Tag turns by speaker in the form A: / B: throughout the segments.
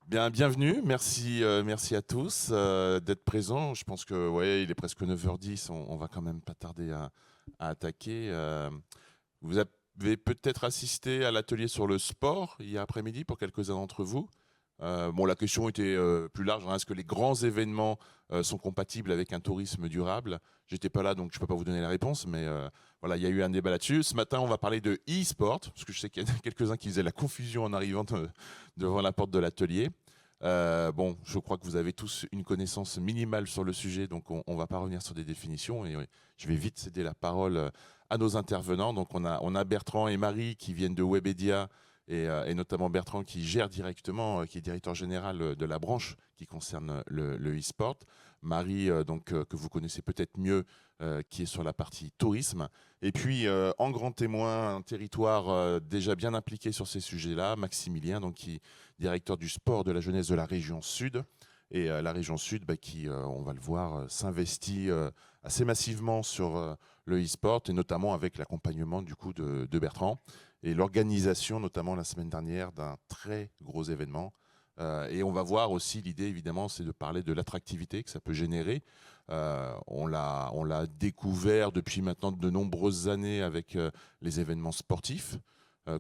A: Bien, bienvenue, merci, merci à tous d'être présents. Je pense que ouais, il est presque 9h10, on va quand même pas tarder à attaquer. Vous avez peut-être assisté à l'atelier sur le sport hier après-midi pour quelques-uns d'entre vous. Bon, la question était plus large, hein. Est-ce que les grands événements sont compatibles avec un tourisme durable? J'étais pas là, donc je peux pas vous donner la réponse, mais voilà, il y a eu un débat là-dessus. Ce matin, on va parler de e-sport, parce que je sais qu'il y a quelques-uns qui faisaient la confusion en arrivant devant la porte de l'atelier. Bon, je crois que vous avez tous une connaissance minimale sur le sujet, donc on va pas revenir sur des définitions, et je vais vite céder la parole à nos intervenants. Donc on a Bertrand et Marie qui viennent de Webedia, et notamment Bertrand qui gère directement, qui est directeur général de la branche qui concerne le e-sport. Marie, que vous connaissez peut-être mieux, qui est sur la partie tourisme. Et puis, en grand témoin, un territoire déjà bien impliqué sur ces sujets-là, Maximilien, donc, qui est directeur du sport de la jeunesse de la région Sud. Et la région Sud, qui, on va le voir, s'investit assez massivement sur le e-sport, et notamment avec l'accompagnement du coup de Bertrand et l'organisation, notamment la semaine dernière, d'un très gros événement. Et on va voir aussi, l'idée évidemment, c'est de parler de l'attractivité que ça peut générer. On l'a découvert depuis maintenant de nombreuses années avec les événements sportifs,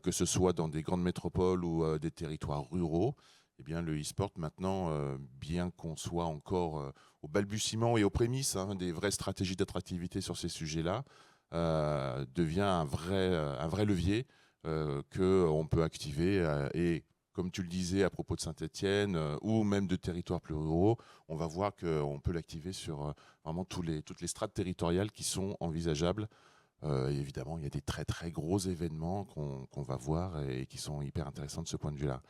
A: que ce soit dans des grandes métropoles ou des territoires ruraux. Eh bien, le e-sport maintenant, bien qu'on soit encore au balbutiement et aux prémices, hein, des vraies stratégies d'attractivité sur ces sujets-là, devient un vrai levier qu'on peut activer. Et comme tu le disais à propos de Saint-Étienne ou même de territoires plus ruraux, on va voir qu'on peut l'activer sur vraiment toutes les strates territoriales qui sont envisageables. Et évidemment, il y a des très très gros événements qu'on va voir et qui sont hyper intéressants de ce point de vue-là.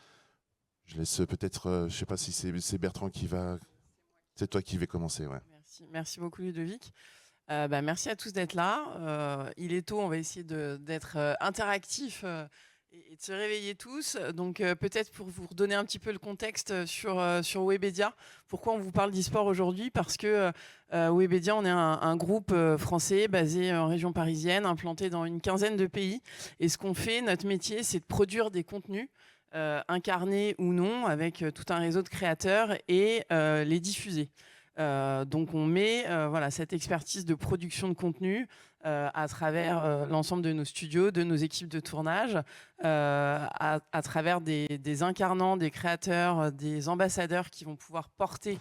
A: Je laisse peut-être, je ne sais pas si c'est Bertrand qui va. C'est toi qui vais commencer, ouais.
B: Merci beaucoup Ludovic. Merci à tous d'être là. Il est tôt, on va essayer d'être interactif et de se réveiller tous. Donc peut-être pour vous redonner un petit peu le contexte sur Webedia, pourquoi on vous parle d'e-sport aujourd'hui? Parce que Webedia, on est un groupe français basé en région parisienne, implanté dans une quinzaine de pays. Et ce qu'on fait, notre métier, c'est de produire des contenus incarnés ou non, avec tout un réseau de créateurs et les diffuser. Donc on met voilà, cette expertise de production de contenu à travers l'ensemble de nos studios, de nos équipes de tournage, à travers des incarnants, des créateurs, des ambassadeurs qui vont pouvoir porter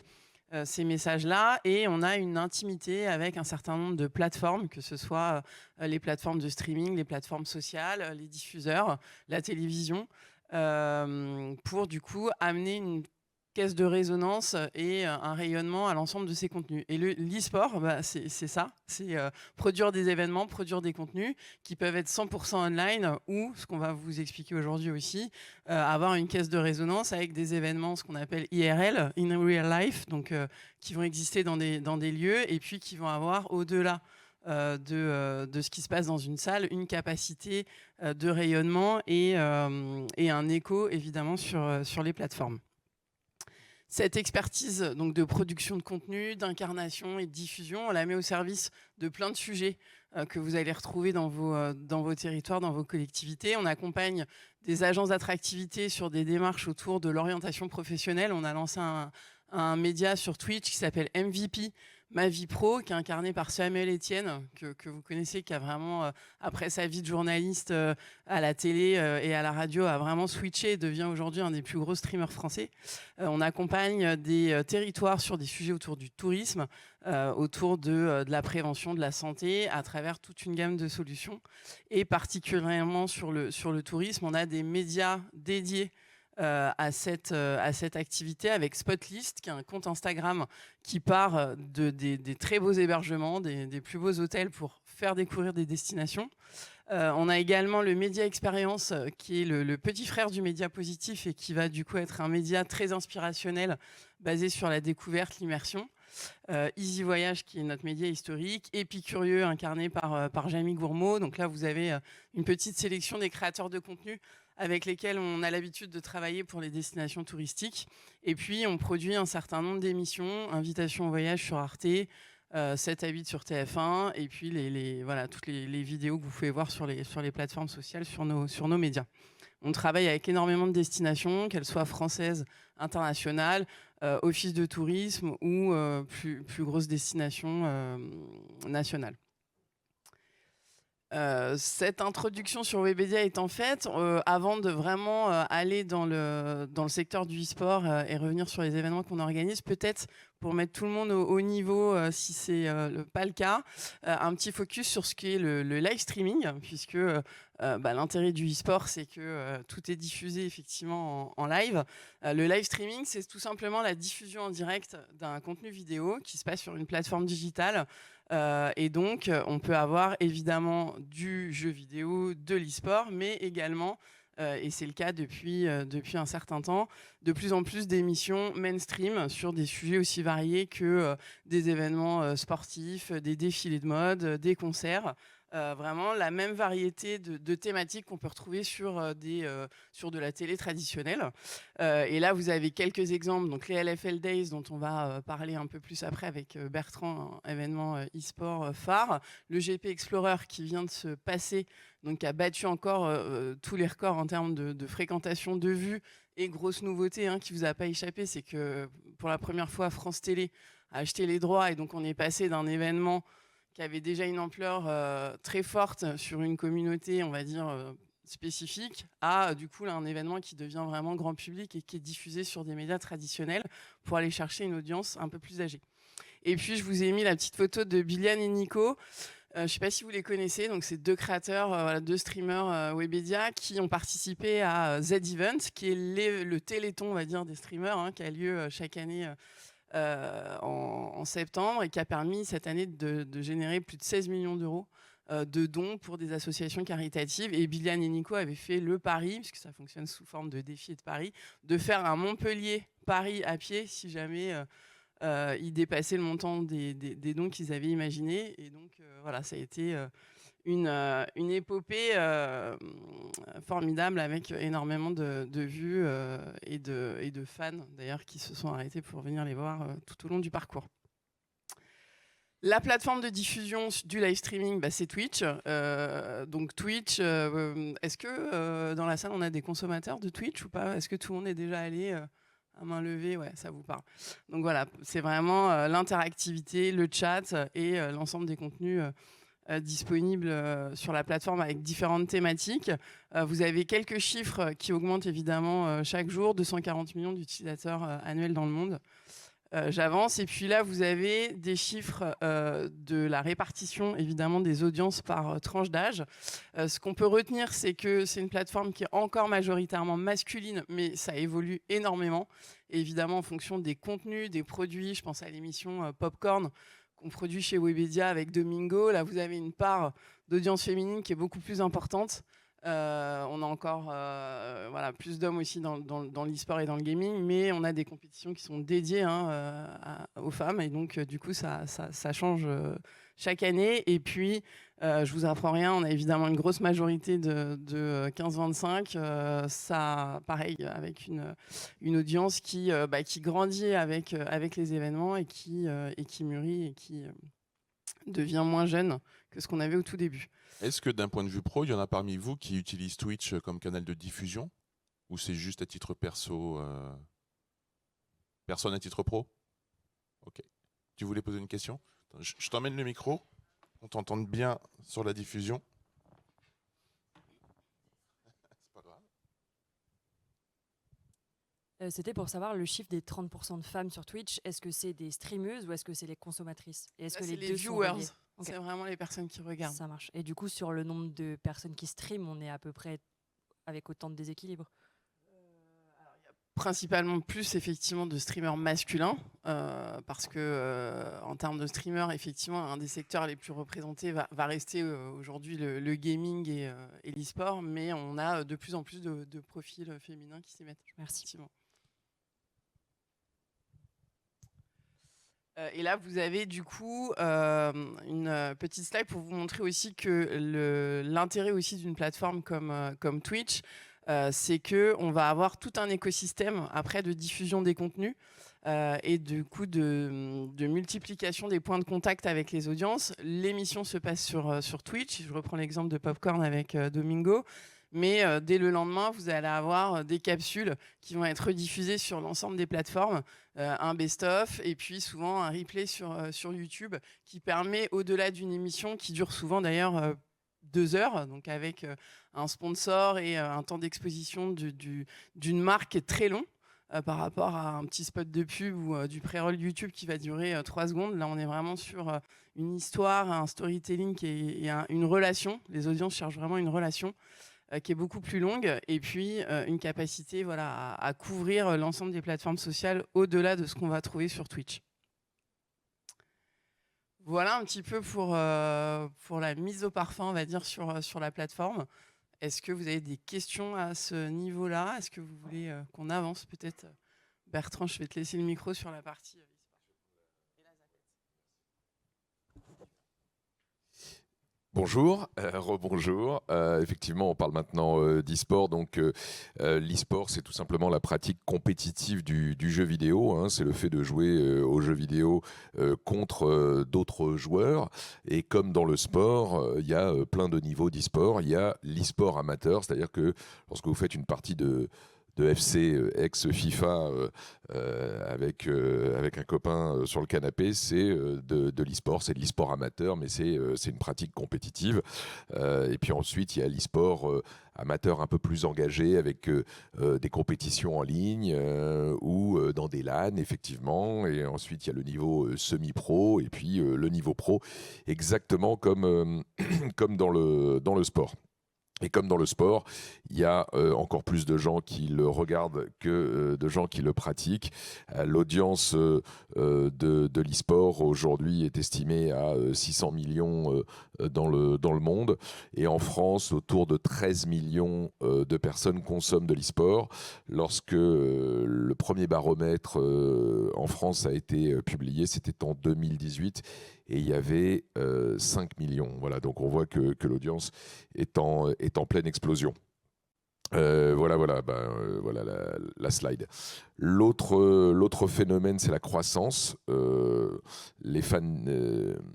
B: ces messages-là. Et on a une intimité avec un certain nombre de plateformes, que ce soit les plateformes de streaming, les plateformes sociales, les diffuseurs, la télévision, pour du coup amener une caisse de résonance et un rayonnement à l'ensemble de ces contenus. Et l'e-sport, c'est ça, c'est produire des événements, produire des contenus qui peuvent être 100% online ou, ce qu'on va vous expliquer aujourd'hui aussi, avoir une caisse de résonance avec des événements, ce qu'on appelle IRL, in real life, donc qui vont exister dans des lieux et puis qui vont avoir au-delà de ce qui se passe dans une salle, une capacité de rayonnement et un écho évidemment sur les plateformes. Cette expertise donc, de production de contenu, d'incarnation et de diffusion, on la met au service de plein de sujets que vous allez retrouver dans vos territoires, dans vos collectivités. On accompagne des agences d'attractivité sur des démarches autour de l'orientation professionnelle. On a lancé un média sur Twitch qui s'appelle MVP, Ma Vie Pro, qui est incarné par Samuel Etienne, que vous connaissez, qui a vraiment, après sa vie de journaliste à la télé et à la radio, a vraiment switché et devient aujourd'hui un des plus gros streamers français. On accompagne des territoires sur des sujets autour du tourisme, autour de la prévention, de la santé, à travers toute une gamme de solutions. Et particulièrement sur le tourisme, on a des médias dédiés à cette activité avec Spotlist, qui est un compte Instagram qui part des très beaux hébergements, des plus beaux hôtels pour faire découvrir des destinations. On a également le Média Expérience, qui est le petit frère du Média Positif et qui va du coup être un média très inspirationnel basé sur la découverte, l'immersion. Easy Voyage, qui est notre média historique, Épicurieux, incarné par Jamie Gourmaud. Donc là, vous avez une petite sélection des créateurs de contenu avec lesquels on a l'habitude de travailler pour les destinations touristiques. Et puis, on produit un certain nombre d'émissions, Invitation au voyage sur Arte, 7 à 8 sur TF1, et puis voilà, toutes les vidéos que vous pouvez voir sur les plateformes sociales, sur nos médias. On travaille avec énormément de destinations, qu'elles soient françaises, internationales, office de tourisme ou plus grosses destinations nationales. Cette introduction sur Webedia étant faite, avant de vraiment aller dans le secteur du e-sport et revenir sur les événements qu'on organise, peut-être pour mettre tout le monde au niveau, si c'est pas le cas, un petit focus sur ce qui est le live streaming, puisque l'intérêt du e-sport, c'est que tout est diffusé effectivement en live. Le live streaming, c'est tout simplement la diffusion en direct d'un contenu vidéo qui se passe sur une plateforme digitale. Et donc, on peut avoir évidemment du jeu vidéo, de l'e-sport, mais également, et c'est le cas depuis un certain temps, de plus en plus d'émissions mainstream sur des sujets aussi variés que des événements sportifs, des défilés de mode, des concerts. Vraiment la même variété de thématiques qu'on peut retrouver sur de la télé traditionnelle. Et là, vous avez quelques exemples. Donc, les LFL Days, dont on va parler un peu plus après avec Bertrand, un événement e-sport phare. Le GP Explorer qui vient de se passer, donc qui a battu encore tous les records en termes de fréquentation, de vues. Et grosse nouveauté qui ne vous a pas échappé, c'est que pour la première fois, France Télé a acheté les droits. Et donc, on est passé d'un événement qui avait déjà une ampleur très forte sur une communauté, on va dire, spécifique, à du coup là, un événement qui devient vraiment grand public et qui est diffusé sur des médias traditionnels pour aller chercher une audience un peu plus âgée. Et puis, je vous ai mis la petite photo de Bilian et Nico. Je ne sais pas si vous les connaissez, donc c'est deux créateurs, deux streamers Webedia qui ont participé à Z-Event, qui est le téléthon, on va dire, des streamers, qui a lieu chaque année en septembre et qui a permis cette année de générer plus de 16 millions d'euros de dons pour des associations caritatives. Et Bilian et Nico avaient fait le pari, puisque ça fonctionne sous forme de défi et de pari, de faire un Montpellier-Paris à pied si jamais ils dépassaient le montant des dons qu'ils avaient imaginés. Et donc voilà, ça a été une épopée formidable avec énormément de vues et de fans d'ailleurs qui se sont arrêtés pour venir les voir tout au long du parcours. La plateforme de diffusion du live streaming, c'est Twitch. Donc Twitch, est-ce que dans la salle on a des consommateurs de Twitch ou pas? Est-ce que tout le monde est déjà allé à main levée? Ouais, ça vous parle. Donc voilà, c'est vraiment l'interactivité, le chat et l'ensemble des contenus disponibles sur la plateforme avec différentes thématiques. Vous avez quelques chiffres qui augmentent évidemment chaque jour, 240 millions d'utilisateurs annuels dans le monde. J'avance. Et puis là, vous avez des chiffres de la répartition, évidemment, des audiences par tranche d'âge. Ce qu'on peut retenir, c'est que c'est une plateforme qui est encore majoritairement masculine, mais ça évolue énormément. Et évidemment, en fonction des contenus, des produits, je pense à l'émission Popcorn qu'on produit chez Webedia avec Domingo. Là, vous avez une part d'audience féminine qui est beaucoup plus importante. On a encore plus d'hommes aussi dans l'e-sport et dans le gaming, mais on a des compétitions qui sont dédiées aux femmes, et donc du coup ça change chaque année. Et puis je vous apprends rien, on a évidemment une grosse majorité de 15-25, ça pareil avec une audience qui grandit avec les événements et qui mûrit et qui devient moins jeune que ce qu'on avait au tout début.
A: Est-ce que d'un point de vue pro, il y en a parmi vous qui utilisent Twitch comme canal de diffusion? Ou c'est juste à titre perso? Personne à titre pro? Ok. Tu voulais poser une question? Je t'emmène le micro. On t'entende bien sur la diffusion. C'est pas grave.
C: C'était pour savoir le chiffre des 30% de femmes sur Twitch. Est-ce que c'est des streameuses ou est-ce que c'est les consommatrices? Et est-ce que
B: c'est
C: les
B: les viewers.
C: Okay.
B: C'est vraiment les personnes qui regardent.
C: Ça marche. Et du coup, sur le nombre de personnes qui streament, on est à peu près avec autant de déséquilibre?
B: Alors, il y a principalement plus effectivement de streamers masculins parce que en termes de streamers, effectivement, un des secteurs les plus représentés va rester aujourd'hui le gaming et l'e-sport, mais on a de plus en plus de profils féminins qui s'y mettent.
C: Merci.
B: Et là, vous avez du coup une petite slide pour vous montrer aussi que l'intérêt aussi d'une plateforme comme Twitch, c'est qu'on va avoir tout un écosystème après de diffusion des contenus et du coup de multiplication des points de contact avec les audiences. L'émission se passe sur Twitch. Je reprends l'exemple de Popcorn avec Domingo. Mais dès le lendemain, vous allez avoir des capsules qui vont être rediffusées sur l'ensemble des plateformes, un best-of et puis souvent un replay sur YouTube qui permet, au-delà d'une émission qui dure souvent d'ailleurs 2 heures, donc avec un sponsor et un temps d'exposition d'une marque très long. Par rapport à un petit spot de pub ou du pré-roll YouTube qui va durer 3 secondes. Là, on est vraiment sur une histoire, un storytelling et une relation. Les audiences cherchent vraiment une relation qui est beaucoup plus longue et puis une capacité à couvrir l'ensemble des plateformes sociales au-delà de ce qu'on va trouver sur Twitch. Voilà un petit peu pour la mise au parfum, on va dire, sur la plateforme. Est-ce que vous avez des questions à ce niveau-là? Est-ce que vous voulez qu'on avance peut-être? Bertrand, je vais te laisser le micro sur la partie.
D: Bonjour, rebonjour. Effectivement, on parle maintenant d'e-sport. Donc, l'e-sport, c'est tout simplement la pratique compétitive du jeu vidéo. Hein. C'est le fait de jouer aux jeux vidéo contre d'autres joueurs. Et comme dans le sport, il y a plein de niveaux d'e-sport. Il y a l'e-sport amateur, c'est-à-dire que lorsque vous faites une partie de FC ex-FIFA avec un copain sur le canapé, c'est de l'e-sport, c'est de l'e-sport amateur, mais c'est une pratique compétitive. Et puis ensuite, il y a l'e-sport amateur un peu plus engagé avec des compétitions en ligne ou dans des LAN, effectivement. Et ensuite, il y a le niveau semi-pro et puis le niveau pro, exactement comme, comme dans le sport. Et comme dans le sport, il y a encore plus de gens qui le regardent que de gens qui le pratiquent. L'audience de l'e-sport aujourd'hui est estimée à 600 millions dans le monde. Et en France, autour de 13 millions de personnes consomment de l'e-sport. Lorsque le premier baromètre en France a été publié, c'était en 2018. Et il y avait 5 millions. Voilà, donc on voit que l'audience est en pleine explosion. Voilà la slide. L'autre phénomène, c'est la croissance. Les fans,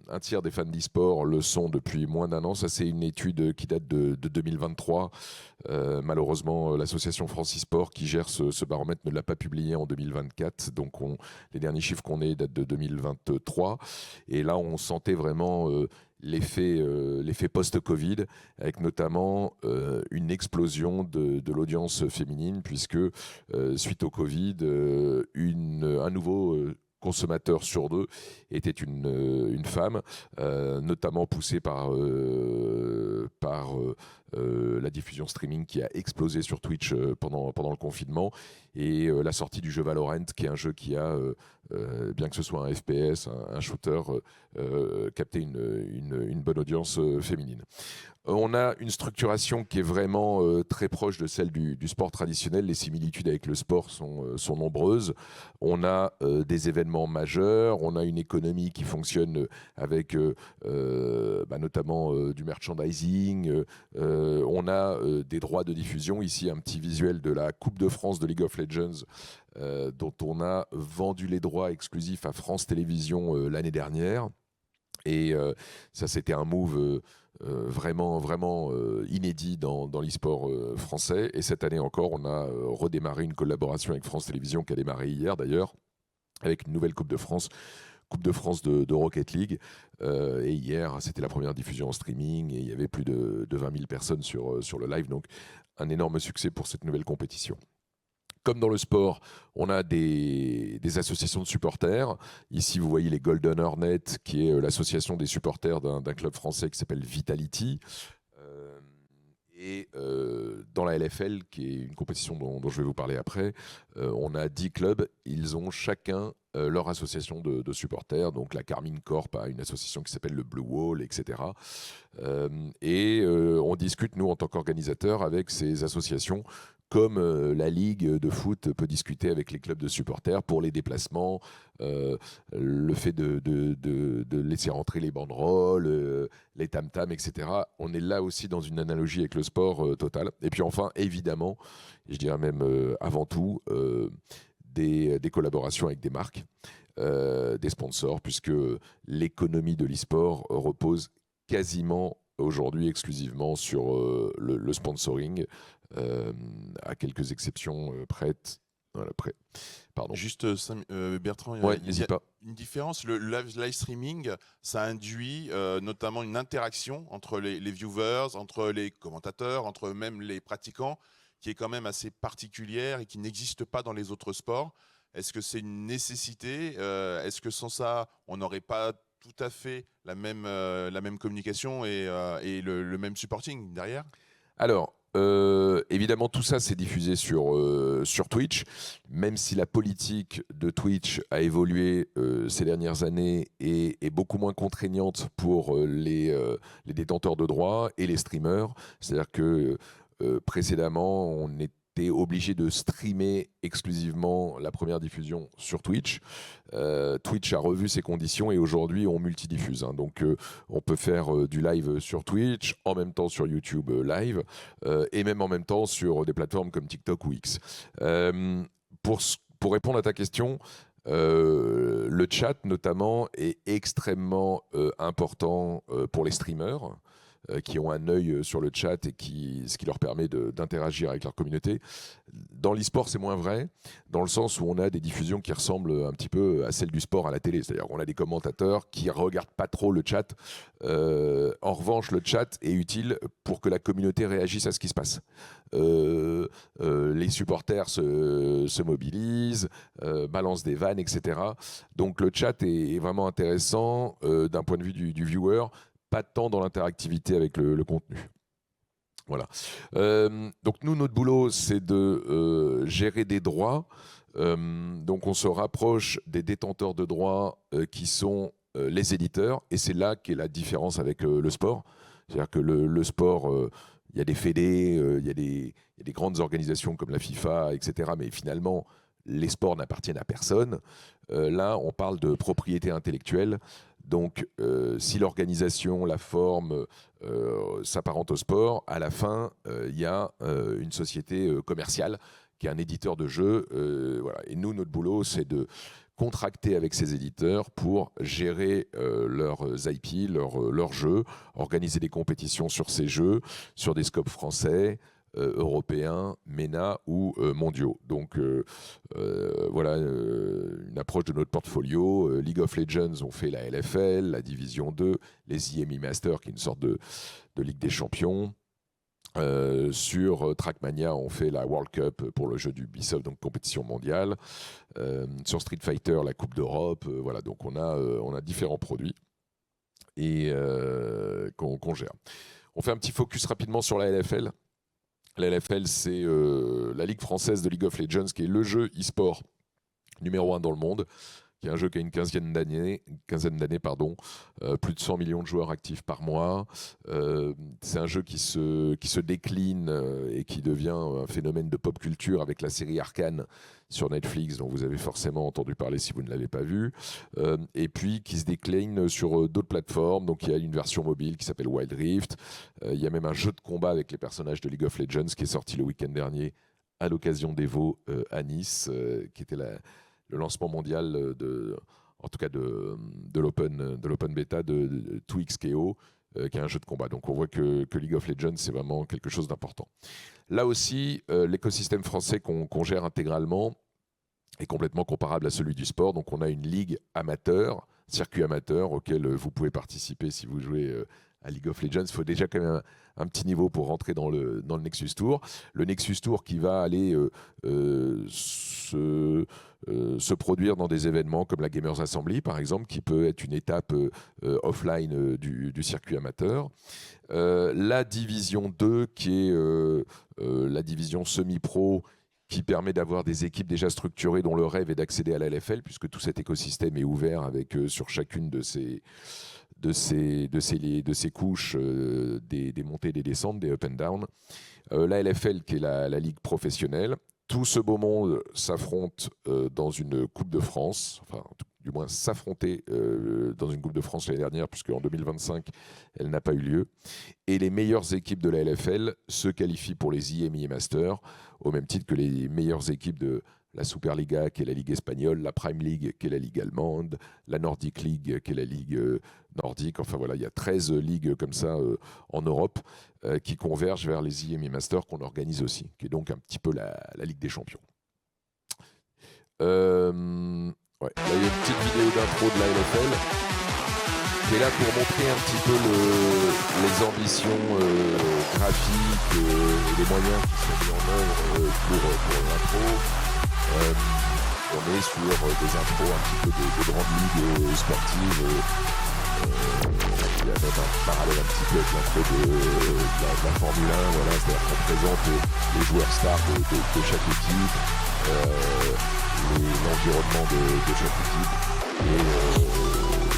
D: un tiers des fans d'e-sport le sont depuis moins d'1 an. Ça, c'est une étude qui date de 2023. Malheureusement, l'association France e-sport qui gère ce baromètre ne l'a pas publié en 2024. Donc, les derniers chiffres qu'on ait datent de 2023. Et là, on sentait vraiment l'effet post-Covid, avec notamment une explosion de l'audience féminine, puisque suite au Covid, un nouveau consommateur sur 2 était une femme, notamment poussée par la diffusion streaming qui a explosé sur Twitch pendant le confinement, et la sortie du jeu Valorant, qui est un jeu qui a, bien que ce soit un FPS, un shooter, capté une bonne audience féminine. On a une structuration qui est vraiment très proche de celle du sport traditionnel. Les similitudes avec le sport sont nombreuses. On a des événements majeurs, on a une économie qui fonctionne avec notamment du merchandising, on a des droits de diffusion. Ici, un petit visuel de la Coupe de France de League of Legends, dont on a vendu les droits exclusifs à France Télévisions l'année dernière. Et ça, c'était un move vraiment inédit dans l'e-sport français. Et cette année encore, on a redémarré une collaboration avec France Télévisions qui a démarré hier d'ailleurs, avec une nouvelle Coupe de France de Rocket League. Et hier, c'était la première diffusion en streaming et il y avait plus de 20 000 personnes sur le live. Donc, un énorme succès pour cette nouvelle compétition. Comme dans le sport, on a des associations de supporters. Ici, vous voyez les Golden Hornets, qui est l'association des supporters d'un club français qui s'appelle Vitality. Et dans la LFL, qui est une compétition dont je vais vous parler après, on a 10 clubs. Ils ont chacun leur association de supporters. Donc la Carmine Corp a une association qui s'appelle le Blue Wall, etc. On discute, nous, en tant qu'organisateurs, avec ces associations, comme la Ligue de foot peut discuter avec les clubs de supporters pour les déplacements, le fait de laisser rentrer les banderoles, les tam-tams, etc. On est là aussi dans une analogie avec le sport total. Et puis enfin, évidemment, je dirais même avant tout, des collaborations avec des marques, des sponsors, puisque l'économie de l'e-sport repose quasiment aujourd'hui exclusivement sur le sponsoring, à quelques exceptions prêtes. Voilà, pardon.
A: Juste, Bertrand,
D: Ouais,
A: il y
D: n'hésite
A: a
D: pas.
A: une différence. Le live streaming, ça induit notamment une interaction entre les viewers, entre les commentateurs, entre même les pratiquants, qui est quand même assez particulière et qui n'existe pas dans les autres sports. Est-ce que c'est une nécessité? Est-ce que sans ça, on n'aurait pas tout à fait la même communication et le même supporting derrière?
D: Alors, évidemment, tout ça c'est diffusé sur Twitch, même si la politique de Twitch a évolué ces dernières années et est beaucoup moins contraignante pour les détenteurs de droits et les streamers. C'est-à-dire que précédemment, on était obligé de streamer exclusivement la première diffusion sur Twitch. Twitch a revu ses conditions et aujourd'hui on multidiffuse. Hein. Donc on peut faire du live sur Twitch, en même temps sur YouTube live et même en même temps sur des plateformes comme TikTok ou X. Pour répondre à ta question, le chat notamment est extrêmement important pour les streamers. Qui ont un œil sur le chat et ce qui leur permet d'interagir avec leur communauté. Dans l'e-sport, c'est moins vrai, dans le sens où on a des diffusions qui ressemblent un petit peu à celles du sport à la télé. C'est-à-dire qu'on a des commentateurs qui ne regardent pas trop le chat. En revanche, le chat est utile pour que la communauté réagisse à ce qui se passe. Les supporters se mobilisent, balancent des vannes, etc. Donc le chat est vraiment intéressant d'un point de vue du viewer, pas tant dans l'interactivité avec le contenu. Voilà. Donc nous, notre boulot, c'est de gérer des droits. Donc on se rapproche des détenteurs de droits qui sont les éditeurs, et c'est là qu'est la différence avec le sport. C'est-à-dire que le sport, il y a des fédés, il y a des grandes organisations comme la FIFA, etc. Mais finalement, les sports n'appartiennent à personne. Là, on parle de propriété intellectuelle. Donc, si l'organisation, la forme s'apparente au sport, à la fin, il y a une société commerciale qui est un éditeur de jeux. Voilà. Et nous, notre boulot, c'est de contracter avec ces éditeurs pour gérer leurs IP, leurs jeux, organiser des compétitions sur ces jeux, sur des scopes français, européens, MENA ou mondiaux. Donc voilà une approche de notre portfolio. League of Legends, on fait la LFL, la Division 2, les IMI Masters, qui est une sorte de Ligue des Champions. Sur Trackmania, on fait la World Cup pour le jeu d'Ubisoft, donc compétition mondiale. Sur Street Fighter, la Coupe d'Europe. Voilà, donc on a différents produits et qu'on gère. On fait un petit focus rapidement sur la LFL. La LFL, c'est la Ligue française de League of Legends, qui est le jeu e-sport numéro 1 dans le monde, qui est un jeu qui a une quinzaine d'années, plus de 100 millions de joueurs actifs par mois. C'est un jeu qui se décline et qui devient un phénomène de pop culture avec la série Arcane sur Netflix, dont vous avez forcément entendu parler si vous ne l'avez pas vu, et puis qui se décline sur d'autres plateformes. Donc il y a une version mobile qui s'appelle Wild Rift. Il y a même un jeu de combat avec les personnages de League of Legends qui est sorti le week-end dernier à l'occasion d'Evo à Nice, qui était le lancement mondial en tout cas de l'open beta de 2XKO, qui est un jeu de combat. Donc on voit que League of Legends, c'est vraiment quelque chose d'important. Là aussi, l'écosystème français qu'on gère intégralement est complètement comparable à celui du sport. Donc on a une ligue amateur, circuit amateur, auquel vous pouvez participer si vous jouez à League of Legends. Il faut déjà quand même un petit niveau pour rentrer dans le Nexus Tour. Le Nexus Tour qui va aller se produire dans des événements comme la Gamers Assembly, par exemple, qui peut être une étape offline du circuit amateur. La division 2, qui est la division semi-pro, qui permet d'avoir des équipes déjà structurées dont le rêve est d'accéder à la LFL, puisque tout cet écosystème est ouvert avec sur chacune de ces couches des montées et des descentes, des up and down. La LFL, qui est la ligue professionnelle. Tout ce beau monde s'affronte dans une Coupe de France, enfin du moins s'affronter dans une Coupe de France l'année dernière, puisqu'en 2025, elle n'a pas eu lieu. Et les meilleures équipes de la LFL se qualifient pour les IMI Masters, au même titre que les meilleures équipes de la Superliga, qui est la Ligue espagnole, la Prime League, qui est la Ligue allemande, la Nordic League, qui est la Ligue nordique. Enfin voilà, il y a 13 ligues comme ça en Europe qui convergent vers les IEM Masters qu'on organise aussi, qui est donc un petit peu la Ligue des Champions. Ouais. Là, il y a une petite vidéo d'intro de la LFL qui est là pour montrer un petit peu les ambitions graphiques et les moyens qui sont mis en œuvre pour l'intro. On est sur des intros un petit peu de grandes ligues sportives. Il y a même un parallèle un petit peu avec l'intro de la Formule 1. Voilà, c'est-à-dire qu'on présente les joueurs stars de chaque équipe. L'environnement de chaque équipe et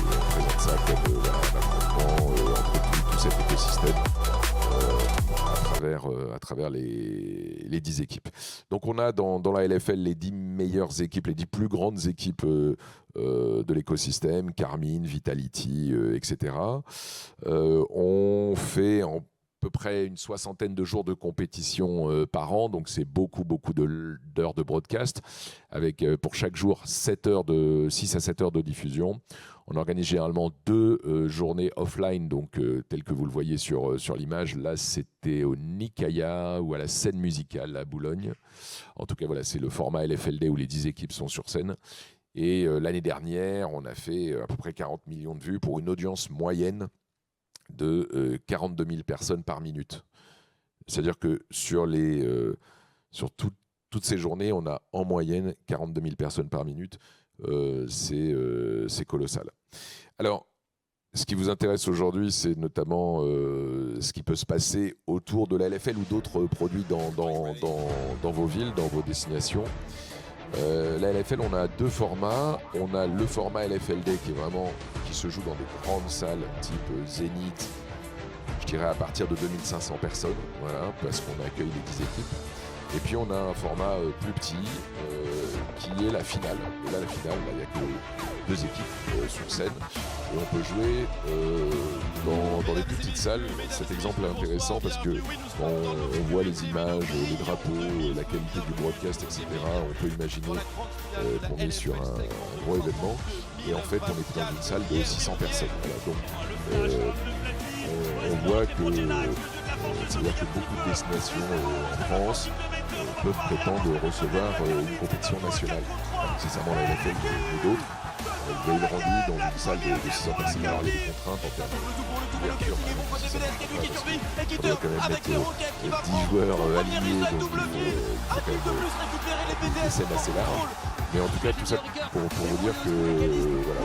D: on présente ça comme un affrontement entre tout cet écosystème à travers les 10 équipes. Donc on a dans la LFL les 10 meilleures équipes, les 10 plus grandes équipes de l'écosystème, Carmine, Vitality, etc. On fait en peu près une 60aine de jours de compétition par an, donc c'est beaucoup d'heures de broadcast, avec pour chaque jour 6 à 7 heures de diffusion. On organise généralement 2 journées offline, donc tel que vous le voyez sur l'image. Là, c'était au Nicaïa ou à la scène musicale à Boulogne. En tout cas, voilà, c'est le format LFLD où les 10 équipes sont sur scène. Et l'année dernière, on a fait à peu près 40 millions de vues pour une audience moyenne de 42 000 personnes par minute. C'est-à-dire que sur toutes ces journées, on a en moyenne 42 000 personnes par minute. C'est colossal. Alors, ce qui vous intéresse aujourd'hui, c'est notamment ce qui peut se passer autour de la LFL ou d'autres produits dans vos villes, dans vos destinations. La LFL, on a 2 formats. On a le format LFLD qui se joue dans des grandes salles type Zénith, je dirais à partir de 2500 personnes, voilà, parce qu'on accueille les 10 équipes. Et puis on a un format plus petit qui est la finale. Et là, la finale, il n'y a que 2 équipes sur scène. Et on peut jouer dans des plus petites salles. Cet exemple est intéressant parce que quand on voit les images, les drapeaux, la qualité du broadcast, etc., on peut imaginer qu'on est sur un gros événement. Et en fait, on est dans une salle de 600 personnes. Voilà. Donc, on voit que c'est-à-dire que beaucoup de destinations en France peuvent prétendre recevoir une compétition nationale, pas nécessairement la LFL ou d'autres. Vous avez le rendu dans une salle de 600 personnes. Alors il y a des contraintes en termes d'ouverture, parce qu'il faudrait quand même mettre 10 joueurs alignés, donc il faut quand même des scènes assez larges. Mais en tout cas, tout ça pour vous dire que voilà,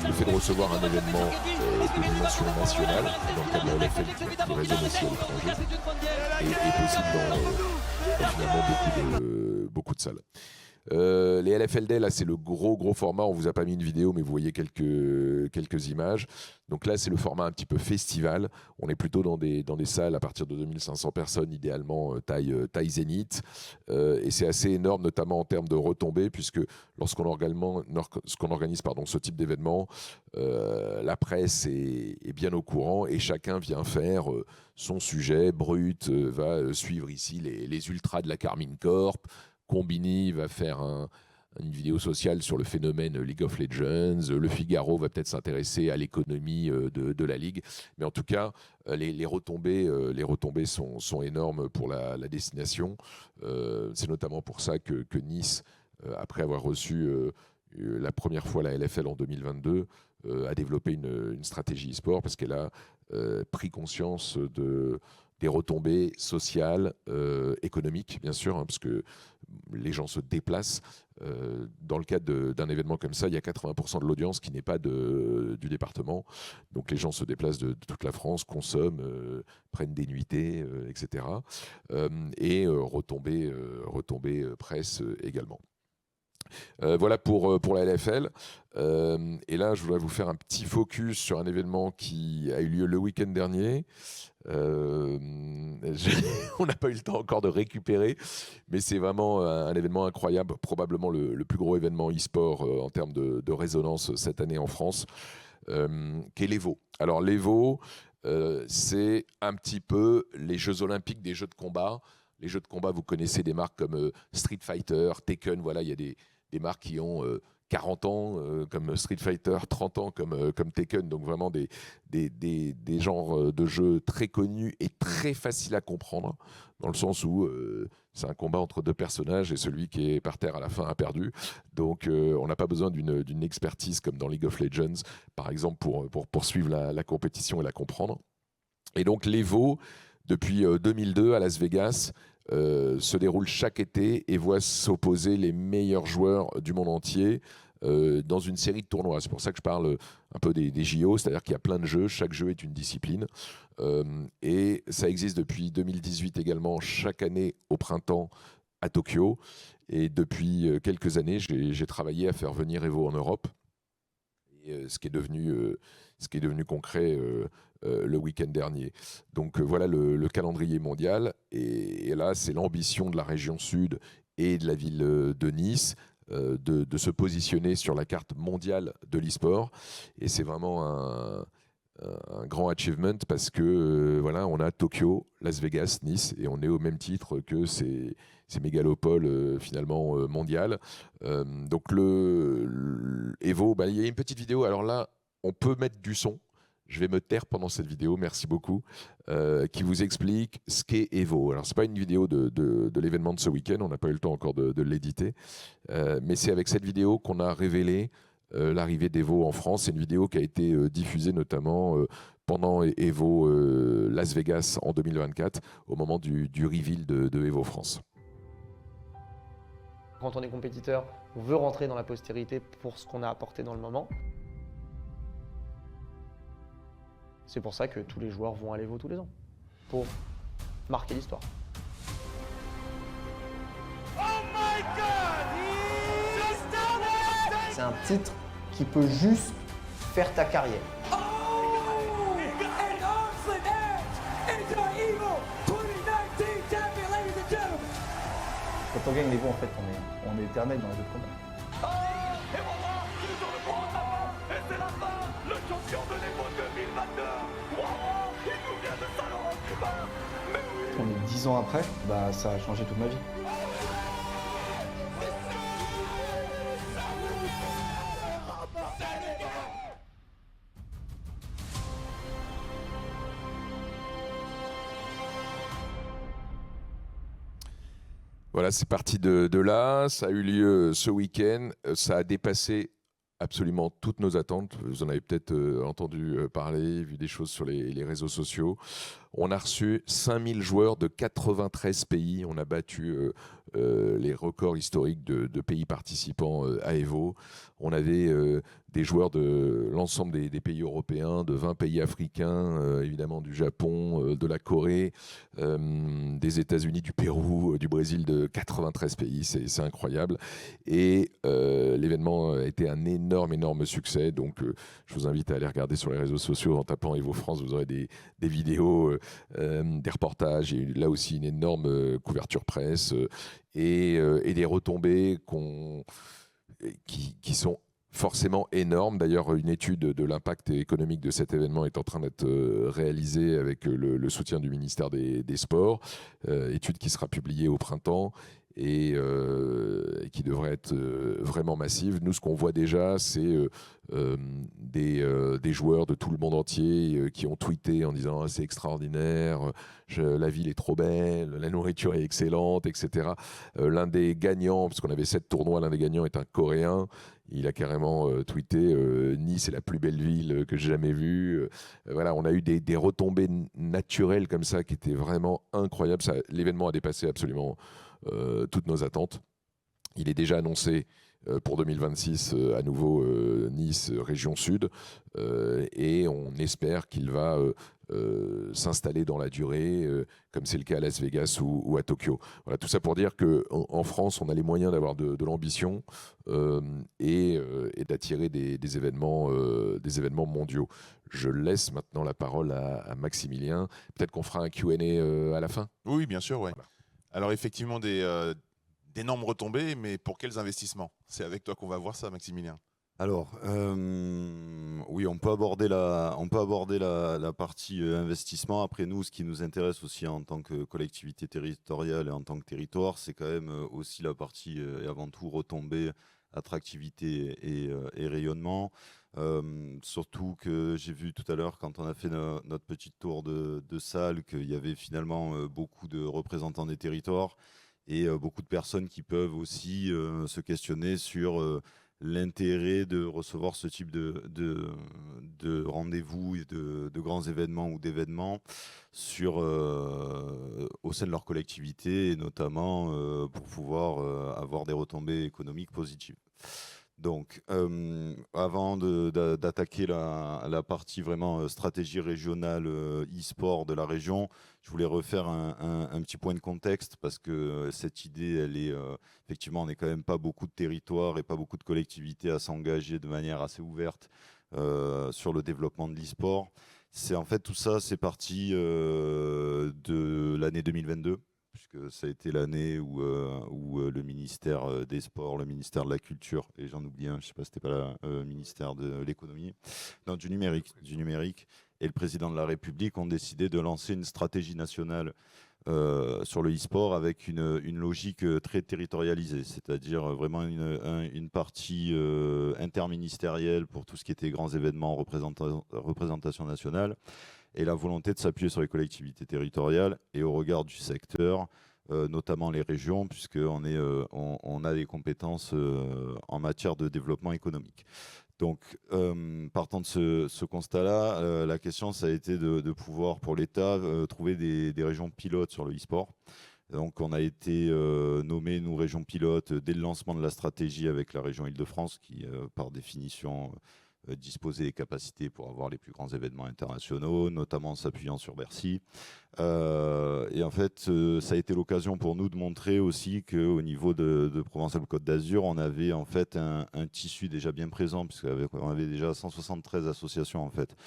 D: le fait de recevoir un événement de dimension nationale, dans le cadre de la LFL qui résonne aussi à l'étranger, est possible dans finalement beaucoup de salles. Les LFLD, là, c'est le gros format. On vous a pas mis une vidéo, mais vous voyez quelques images. Donc là, c'est le format un petit peu festival. On est plutôt dans des salles à partir de 2500 personnes, idéalement taille Zénith. Et c'est assez énorme, notamment en termes de retombées, puisque lorsqu'on organise ce type d'événement, la presse est bien au courant et chacun vient faire son sujet brut, va suivre ici les ultras de la Carmine Corp. Combini va faire une vidéo sociale sur le phénomène League of Legends. Le Figaro va peut-être s'intéresser à l'économie de la Ligue. Mais en tout cas, les retombées sont énormes pour la destination. C'est notamment pour ça que Nice, après avoir reçu la première fois la LFL en 2022, a développé une stratégie e-sport parce qu'elle a pris conscience des retombées sociales, économiques, bien sûr, hein, parce que les gens se déplacent. Dans le cadre d'un événement comme ça, il y a 80% de l'audience qui n'est pas du département. Donc les gens se déplacent de toute la France, consomment, prennent des nuitées, etc. Et retombées presse également. Voilà pour la LFL. Et là, je voudrais vous faire un petit focus sur un événement qui a eu lieu le week-end dernier. On n'a pas eu le temps encore de récupérer, mais c'est vraiment un événement incroyable, probablement le plus gros événement e-sport en termes de résonance cette année en France, qui est l'Evo. Alors l'Evo, c'est un petit peu les Jeux Olympiques des jeux de combat les jeux de combat, vous connaissez des marques comme Street Fighter, Tekken, voilà, il y a des marques qui ont 40 ans comme Street Fighter, 30 ans comme Tekken, donc vraiment des genres de jeux très connus et très faciles à comprendre, dans le sens où c'est un combat entre deux personnages et celui qui est par terre à la fin a perdu. Donc on n'a pas besoin d'une expertise comme dans League of Legends, par exemple, pour poursuivre la compétition et la comprendre. Et donc l'Evo, depuis 2002 à Las Vegas, se déroule chaque été et voit s'opposer les meilleurs joueurs du monde entier dans une série de tournois. C'est pour ça que je parle un peu des JO, c'est-à-dire qu'il y a plein de jeux, chaque jeu est une discipline. Et ça existe depuis 2018 également, chaque année au printemps à Tokyo. Et depuis quelques années, j'ai travaillé à faire venir Evo en Europe. Et, ce qui est devenu concret le week-end dernier. Donc voilà le calendrier mondial. Et là, c'est l'ambition de la région sud et de la ville de Nice de se positionner sur la carte mondiale de l'e-sport. Et c'est vraiment un grand achievement parce que voilà, on a Tokyo, Las Vegas, Nice, et on est au même titre que ces mégalopoles finalement mondiales. Donc le Evo, il y a une petite vidéo. Alors là, on peut mettre du son. Je vais me taire pendant cette vidéo, merci beaucoup, qui vous explique ce qu'est Evo. Alors, ce n'est pas une vidéo de l'événement de ce week-end, on n'a pas eu le temps encore de l'éditer, mais c'est avec cette vidéo qu'on a révélé l'arrivée d'Evo en France. C'est une vidéo qui a été diffusée notamment pendant Evo Las Vegas en 2024, au moment du reveal de Evo France.
E: Quand on est compétiteur, on veut rentrer dans la postérité pour ce qu'on a apporté dans le moment. C'est pour ça que tous les joueurs vont à l'Evo tous les ans, pour marquer l'histoire. C'est un titre qui peut juste faire ta carrière. Quand on gagne l'Evo, en fait, on est éternel dans les jeux de combat. On est 10 ans après, ça a changé toute ma vie.
D: Voilà, c'est parti de là, ça a eu lieu ce week-end, ça a dépassé absolument toutes nos attentes. Vous en avez peut-être entendu parler, vu des choses sur les réseaux sociaux. On a reçu 5000 joueurs de 93 pays. On a battu les records historiques de pays participants à Evo. On avait des joueurs de l'ensemble des pays européens, de 20 pays africains, évidemment du Japon, de la Corée, des États-Unis, du Pérou, du Brésil, de 93 pays. C'est incroyable. Et l'événement a été un énorme succès. Donc, je vous invite à aller regarder sur les réseaux sociaux en tapant Evo France. Vous aurez des vidéos, des reportages et là aussi une énorme couverture presse et des retombées qui sont forcément énorme. D'ailleurs, une étude de l'impact économique de cet événement est en train d'être réalisée avec le soutien du ministère des Sports, étude qui sera publiée au printemps et qui devrait être vraiment massive. Nous, ce qu'on voit déjà, c'est des joueurs de tout le monde entier qui ont tweeté en disant ah, c'est extraordinaire, la ville est trop belle, la nourriture est excellente, etc. L'un des gagnants, parce qu'on avait 7 tournois, l'un des gagnants est un Coréen. Il a carrément tweeté Nice est la plus belle ville que j'ai jamais vue. Voilà, on a eu des retombées naturelles comme ça qui étaient vraiment incroyables. L'événement a dépassé absolument toutes nos attentes. Il est déjà annoncé pour 2026 à nouveau Nice région sud et on espère qu'il va s'installer dans la durée comme c'est le cas à Las Vegas ou à Tokyo. Voilà, tout ça pour dire qu'en France on a les moyens d'avoir de l'ambition et d'attirer des événements mondiaux. Je laisse maintenant la parole à Maximilien. Peut-être qu'on fera un Q&A à la fin.
A: Oui, bien sûr. Ouais.
D: Voilà.
A: Alors effectivement, d'énormes retombées, mais pour quels investissements? C'est avec toi qu'on va voir ça, Maximilien.
F: Alors, Oui, on peut aborder la partie investissement. Après, nous, ce qui nous intéresse aussi en tant que collectivité territoriale et en tant que territoire, c'est quand même aussi la partie, et avant tout, retombée, attractivité et rayonnement. Surtout que j'ai vu tout à l'heure, quand on a fait notre petit tour de salle, qu'il y avait finalement beaucoup de représentants des territoires et beaucoup de personnes qui peuvent aussi se questionner sur l'intérêt de recevoir ce type de rendez-vous et de grands événements ou d'événements au sein de leur collectivité, et notamment pour pouvoir avoir des retombées économiques positives. Donc, avant d'attaquer la partie vraiment stratégie régionale e-sport de la région, je voulais refaire un petit point de contexte, parce que cette idée, elle est effectivement, on n'est quand même pas beaucoup de territoires et pas beaucoup de collectivités à s'engager de manière assez ouverte sur le développement de l'e-sport. En fait, tout ça, c'est parti de l'année 2022. Puisque ça a été l'année où le ministère des Sports, le ministère de la Culture, et j'en oublie un, je ne sais pas, c'était pas le ministère de l'économie, non, du numérique, et le président de la République ont décidé de lancer une stratégie nationale sur le e-sport avec une logique très territorialisée, c'est-à-dire vraiment une partie interministérielle pour tout ce qui était grands événements, représentation nationale, et la volonté de s'appuyer sur les collectivités territoriales et au regard du secteur, notamment les régions, puisqu'on on a des compétences en matière de développement économique. Donc, partant de ce constat-là, la question, ça a été de pouvoir, pour l'État, trouver des régions pilotes sur le e-sport. Donc, on a été nommé, nous, région pilote, dès le lancement de la stratégie avec la région Île-de-France, qui, par définition, disposer des capacités pour avoir les plus grands événements internationaux, notamment en s'appuyant sur Bercy. Et en fait, ça a été l'occasion pour nous de montrer aussi qu'au niveau de Provence-Alpes-Côte d'Azur, on avait en fait un tissu déjà bien présent, puisqu'on avait déjà 173 associations en fait,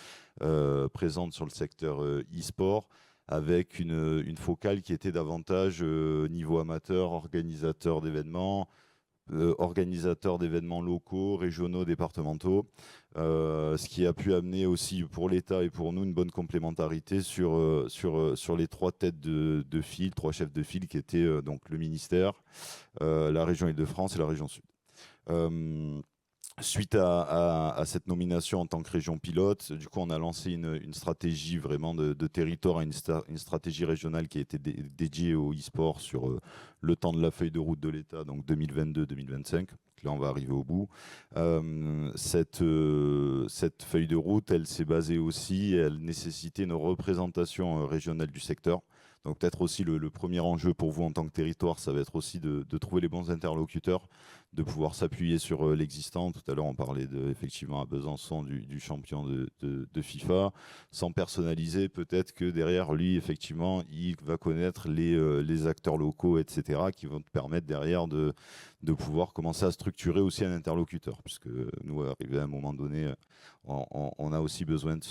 F: présentes sur le secteur e-sport, avec une focale qui était davantage niveau amateur, organisateur d'événements locaux, régionaux, départementaux, ce qui a pu amener aussi pour l'État et pour nous une bonne complémentarité sur les trois têtes de file, trois chefs de file qui étaient donc le ministère, la région Île-de-France et la région Sud. Suite à cette nomination en tant que région pilote, du coup, on a lancé une stratégie vraiment de territoire, une stratégie régionale qui a été dédiée au e-sport sur le temps de la feuille de route de l'État, donc 2022-2025. Là, on va arriver au bout. Cette feuille de route, elle s'est basée aussi, elle nécessitait une représentation régionale du secteur. Donc peut-être aussi le premier enjeu pour vous en tant que territoire, ça va être aussi de trouver les bons interlocuteurs, de pouvoir s'appuyer sur l'existant. Tout à l'heure, on parlait effectivement à Besançon du champion de FIFA. Sans personnaliser, peut-être que derrière lui, effectivement, il va connaître les acteurs locaux, etc., qui vont te permettre derrière de pouvoir commencer à structurer aussi un interlocuteur. Puisque nous, arrivé à un moment donné, on a aussi besoin de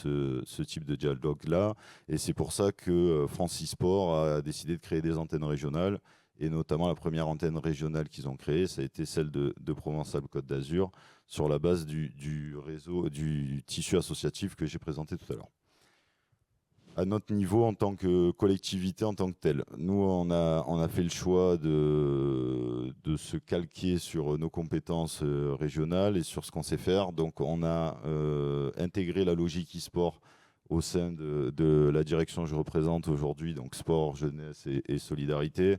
F: ce type de dialogue-là. Et c'est pour ça que France e-Sport a décidé de créer des antennes régionales. Et notamment, la première antenne régionale qu'ils ont créée, ça a été celle de Provence-Alpes-Côte d'Azur, sur la base du réseau, du tissu associatif que j'ai présenté tout à l'heure. À notre niveau, en tant que collectivité, en tant que telle, nous, on a fait le choix de se calquer sur nos compétences régionales et sur ce qu'on sait faire. Donc, on a intégré la logique e-sport au sein de la direction que je représente aujourd'hui, donc sport, jeunesse et solidarité,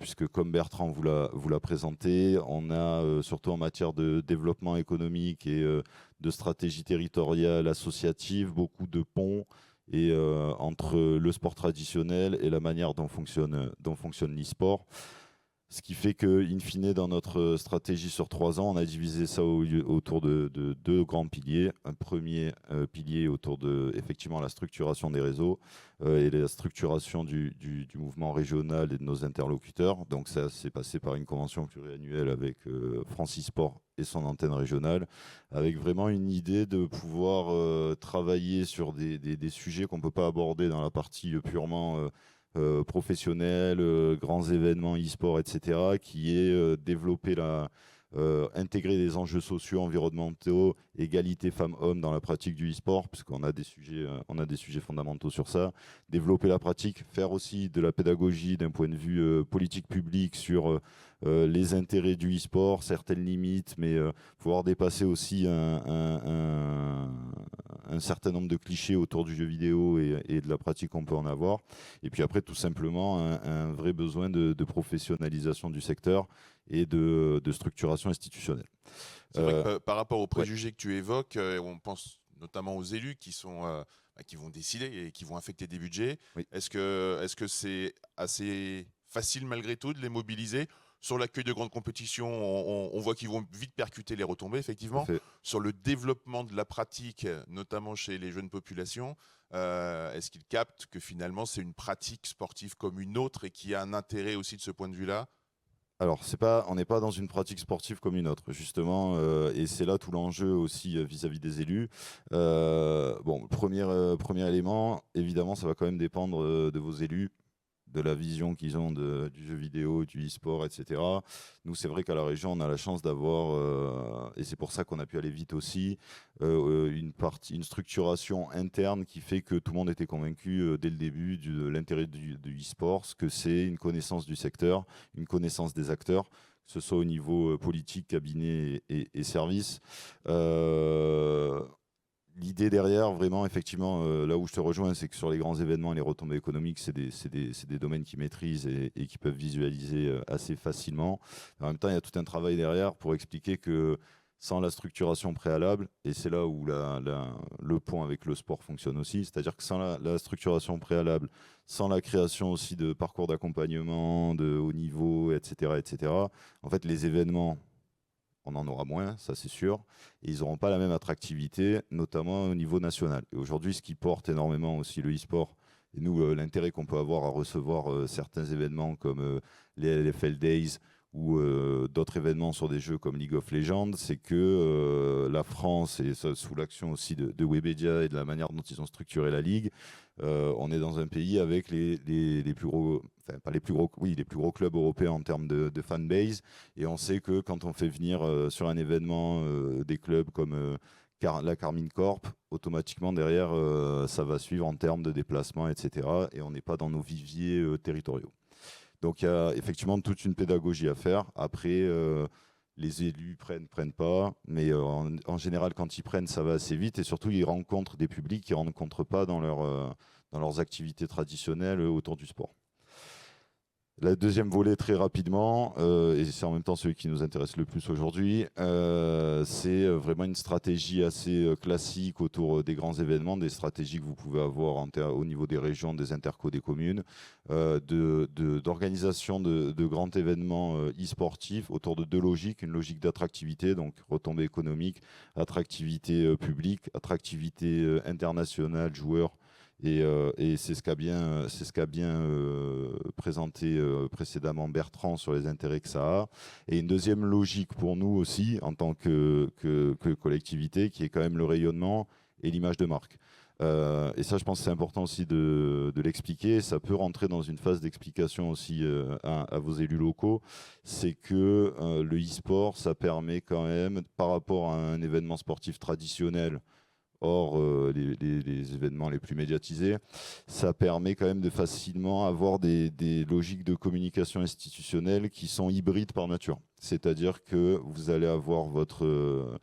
F: puisque comme Bertrand vous l'a présenté, on a surtout en matière de développement économique et de stratégie territoriale associative, beaucoup de ponts et entre le sport traditionnel et la manière dont fonctionne l'e-sport. Ce qui fait que, in fine, dans notre stratégie sur 3 ans, on a divisé ça autour de 2 grands piliers. Un premier pilier autour de, effectivement, la structuration des réseaux et la structuration du mouvement régional et de nos interlocuteurs. Donc ça, c'est passé par une convention pluriannuelle avec France e-Sport et son antenne régionale, avec vraiment une idée de pouvoir travailler sur des sujets qu'on ne peut pas aborder dans la partie purement professionnels, grands événements e-sport, etc., qui est développer intégrer des enjeux sociaux, environnementaux, égalité femmes-hommes dans la pratique du e-sport, puisqu'on a des sujets fondamentaux sur ça, développer la pratique, faire aussi de la pédagogie d'un point de vue politique publique sur les intérêts du e-sport, certaines limites, mais pouvoir dépasser aussi un certain nombre de clichés autour du jeu vidéo et de la pratique qu'on peut en avoir. Et puis après, tout simplement, un vrai besoin de professionnalisation du secteur et de structuration institutionnelle.
A: C'est vrai que par rapport aux préjugés que tu évoques, on pense notamment aux élus qui vont décider et qui vont affecter des budgets.
F: Oui.
A: Est-ce que c'est assez facile malgré tout de les mobiliser? Sur l'accueil de grandes compétitions, on voit qu'ils vont vite percuter les retombées, effectivement. Sur le développement de la pratique, notamment chez les jeunes populations, est-ce qu'ils captent que finalement c'est une pratique sportive comme une autre et qu'il y a un intérêt aussi de ce point de vue-là?
F: Alors, on n'est pas dans une pratique sportive comme une autre, justement, et c'est là tout l'enjeu aussi vis-à-vis des élus. Premier élément, évidemment, ça va quand même dépendre de vos élus, de la vision qu'ils ont du jeu vidéo, du e-sport, etc. Nous, c'est vrai qu'à la région, on a la chance d'avoir, et c'est pour ça qu'on a pu aller vite aussi, une structuration interne qui fait que tout le monde était convaincu dès le début de l'intérêt du e-sport, ce que c'est une connaissance du secteur, une connaissance des acteurs, que ce soit au niveau politique, cabinet et services. L'idée derrière, vraiment, effectivement, là où je te rejoins, c'est que sur les grands événements et les retombées économiques, c'est des domaines qu'ils maîtrisent et qui peuvent visualiser assez facilement. En même temps, il y a tout un travail derrière pour expliquer que sans la structuration préalable, et c'est là où le pont avec le sport fonctionne aussi, c'est-à-dire que sans la structuration préalable, sans la création aussi de parcours d'accompagnement, de haut niveau, etc., en fait, les événements, on en aura moins, ça c'est sûr, et ils n'auront pas la même attractivité, notamment au niveau national. Et aujourd'hui, ce qui porte énormément aussi le e-sport, et nous, l'intérêt qu'on peut avoir à recevoir certains événements comme les LFL Days ou d'autres événements sur des jeux comme League of Legends, c'est que la France, et ça, sous l'action aussi de Webedia et de la manière dont ils ont structuré la Ligue, on est dans un pays avec les plus gros, enfin pas les plus gros, oui, les plus gros clubs européens en termes de fanbase. Et on sait que quand on fait venir sur un événement des clubs comme la Carmine Corp, automatiquement derrière, ça va suivre en termes de déplacement, etc. Et on n'est pas dans nos viviers territoriaux. Donc il y a effectivement toute une pédagogie à faire. Après, les élus prennent pas, mais en général, quand ils prennent, ça va assez vite. Et surtout, ils rencontrent des publics qu'ils ne rencontrent pas dans leurs activités traditionnelles autour du sport. La deuxième volet, très rapidement, et c'est en même temps celui qui nous intéresse le plus aujourd'hui, c'est vraiment une stratégie assez classique autour des grands événements, des stratégies que vous pouvez avoir au niveau des régions, des intercos, des communes, d'organisation de grands événements e-sportifs autour de deux logiques. Une logique d'attractivité, donc retombée économique, attractivité publique, attractivité internationale, joueurs. Et c'est ce qu'a bien présenté précédemment Bertrand sur les intérêts que ça a. Et une deuxième logique pour nous aussi, en tant que collectivité, qui est quand même le rayonnement et l'image de marque. Et ça, je pense que c'est important aussi de l'expliquer. Ça peut rentrer dans une phase d'explication aussi à vos élus locaux. C'est que le e-sport, ça permet quand même, par rapport à un événement sportif traditionnel, hors les événements les plus médiatisés, ça permet quand même de facilement avoir des logiques de communication institutionnelle qui sont hybrides par nature. C'est-à-dire que vous allez avoir votre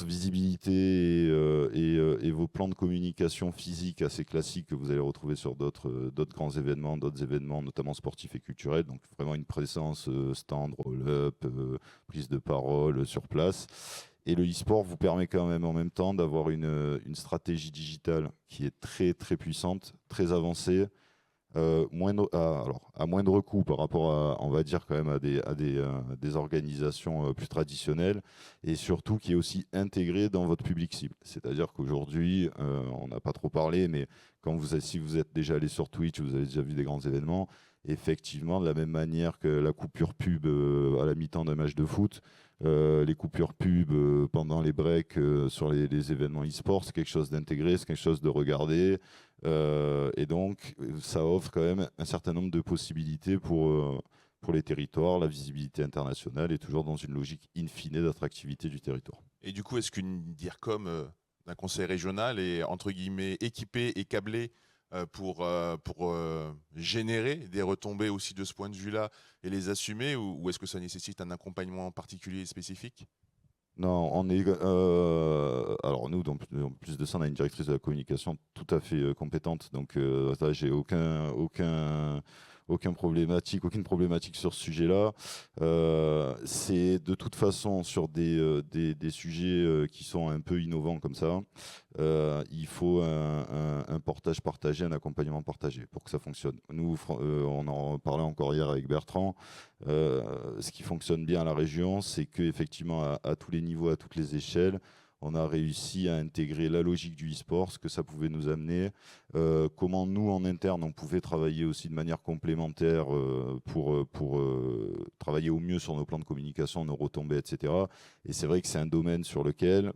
F: visibilité et vos plans de communication physique assez classiques que vous allez retrouver sur d'autres grands événements, d'autres événements notamment sportifs et culturels. Donc vraiment une présence stand, roll-up, prise de parole sur place. Et le e-sport vous permet quand même en même temps d'avoir une stratégie digitale qui est très très puissante, très avancée, à moindre coût par rapport à, on va dire quand même à des organisations plus traditionnelles, et surtout qui est aussi intégrée dans votre public cible. C'est-à-dire qu'aujourd'hui, on n'a pas trop parlé, mais si vous êtes déjà allé sur Twitch, vous avez déjà vu des grands événements, effectivement, de la même manière que la coupure pub à la mi-temps d'un match de foot, les coupures pub pendant les breaks sur les événements e-sport, c'est quelque chose d'intégré, c'est quelque chose de regardé. Et donc, ça offre quand même un certain nombre de possibilités pour pour les territoires, la visibilité internationale et toujours dans une logique in fine d'attractivité du territoire.
A: Et du coup, est-ce qu'une DIRCOM d'un conseil régional est entre guillemets équipée et câblée pour générer des retombées aussi de ce point de vue-là et les assumer, ou est-ce que ça nécessite un accompagnement particulier et spécifique?
F: Non, alors nous, en plus de ça, on a une directrice de la communication tout à fait compétente. Donc là, j'ai aucune problématique sur ce sujet-là. C'est de toute façon sur des sujets qui sont un peu innovants comme ça. Il faut un portage partagé, un accompagnement partagé pour que ça fonctionne. Nous, on en parlait encore hier avec Bertrand. Ce qui fonctionne bien à la région, c'est qu'effectivement, à tous les niveaux, à toutes les échelles, on a réussi à intégrer la logique du e-sport, ce que ça pouvait nous amener, comment nous, en interne, on pouvait travailler aussi de manière complémentaire pour travailler au mieux sur nos plans de communication, nos retombées, etc. Et c'est vrai que c'est un domaine sur lequel...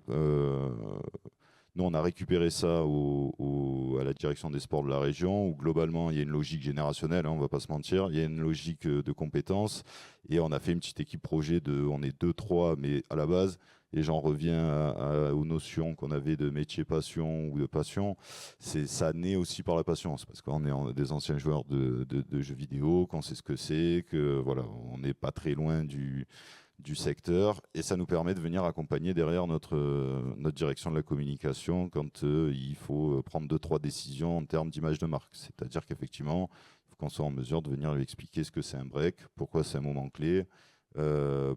F: nous, on a récupéré ça à la direction des sports de la région, où globalement, il y a une logique générationnelle, hein, on ne va pas se mentir, il y a une logique de compétences, et on a fait une petite équipe projet, on est 2-3, mais à la base, et j'en reviens aux notions qu'on avait de métier passion ou de passion, ça naît aussi par la passion, parce qu'on est des anciens joueurs de jeux vidéo, qu'on sait ce que c'est, que voilà, on n'est pas très loin du secteur, et ça nous permet de venir accompagner derrière notre direction de la communication quand il faut prendre 2-3 décisions en termes d'image de marque. C'est-à-dire qu'effectivement, il faut qu'on soit en mesure de venir lui expliquer ce que c'est un break, pourquoi c'est un moment clé,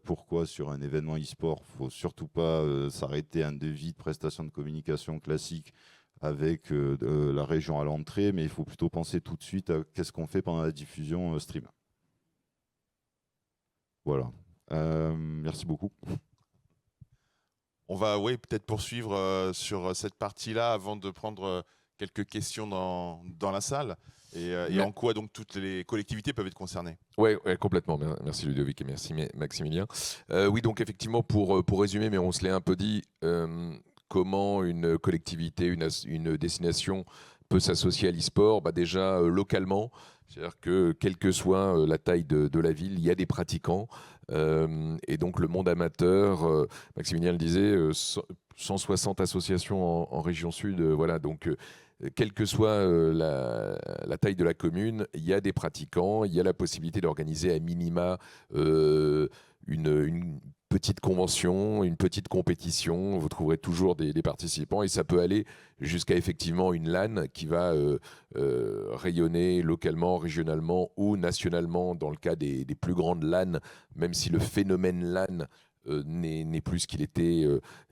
F: pourquoi sur un événement e-sport, il ne faut surtout pas s'arrêter à un devis de prestation de communication classique avec la région à l'entrée, mais il faut plutôt penser tout de suite à qu'est-ce qu'on fait pendant la diffusion stream. Voilà. Merci beaucoup.
A: On va peut-être poursuivre sur cette partie-là avant de prendre quelques questions dans la salle. Et en quoi donc toutes les collectivités peuvent être concernées?
D: Ouais, complètement. Merci Ludovic et merci Maximilien. Oui, donc effectivement, pour résumer, mais on se l'est un peu dit, comment une collectivité, une destination peut s'associer à l'e-sport, déjà localement. C'est-à-dire que quelle que soit la taille de la ville, il y a des pratiquants. Et donc le monde amateur, Maximilien le disait, 160 associations en région sud. Voilà, donc quelle que soit la taille de la commune, il y a des pratiquants, il y a la possibilité d'organiser à minima une petite convention, une petite compétition. Vous trouverez toujours des participants et ça peut aller jusqu'à effectivement une LAN qui va rayonner localement, régionalement ou nationalement dans le cas des plus grandes LAN, même si le phénomène LAN n'est plus ce qu'il était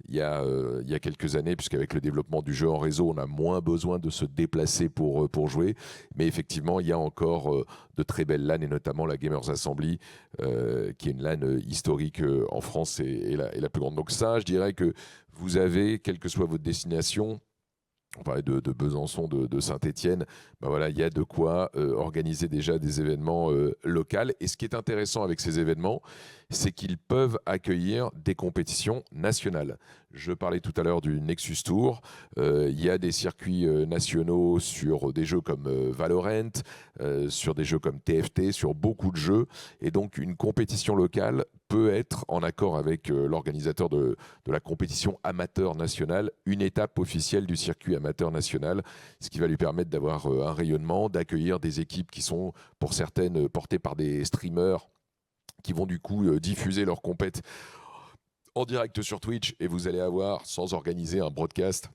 D: il y a quelques années, puisqu'avec le développement du jeu en réseau, on a moins besoin de se déplacer pour jouer. Mais effectivement, il y a encore de très belles LAN, et notamment la Gamers Assembly, qui est une LAN historique en France et la plus grande. Donc ça, je dirais que vous avez, quelle que soit votre destination, on parlait de Besançon, de Saint-Étienne, voilà, il y a de quoi organiser déjà des événements locaux. Et ce qui est intéressant avec ces événements, c'est qu'ils peuvent accueillir des compétitions nationales. Je parlais tout à l'heure du Nexus Tour. Il y a des circuits nationaux sur des jeux comme Valorant, sur des jeux comme TFT, sur beaucoup de jeux. Et donc, une compétition locale peut être, en accord avec l'organisateur de la compétition amateur nationale, une étape officielle du circuit amateur national, ce qui va lui permettre d'avoir un rayonnement, d'accueillir des équipes qui sont, pour certaines, portées par des streamers qui vont du coup diffuser leurs compètes en direct sur Twitch, et vous allez avoir, sans organiser un broadcast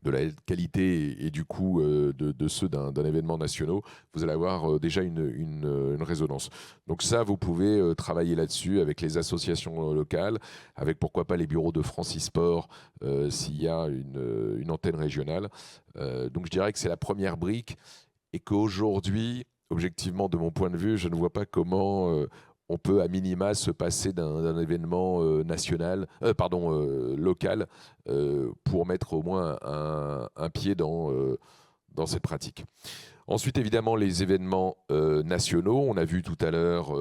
D: de la qualité et du coup de ceux d'un événement national, vous allez avoir déjà une résonance. Donc ça, vous pouvez travailler là-dessus avec les associations locales, avec pourquoi pas les bureaux de France e-sport s'il y a une antenne régionale. Donc je dirais que c'est la première brique, et qu'aujourd'hui, objectivement, de mon point de vue, je ne vois pas comment on peut à minima se passer d'un événement local pour mettre au moins un pied dans cette pratique. Ensuite, évidemment, les événements nationaux. On a vu tout à l'heure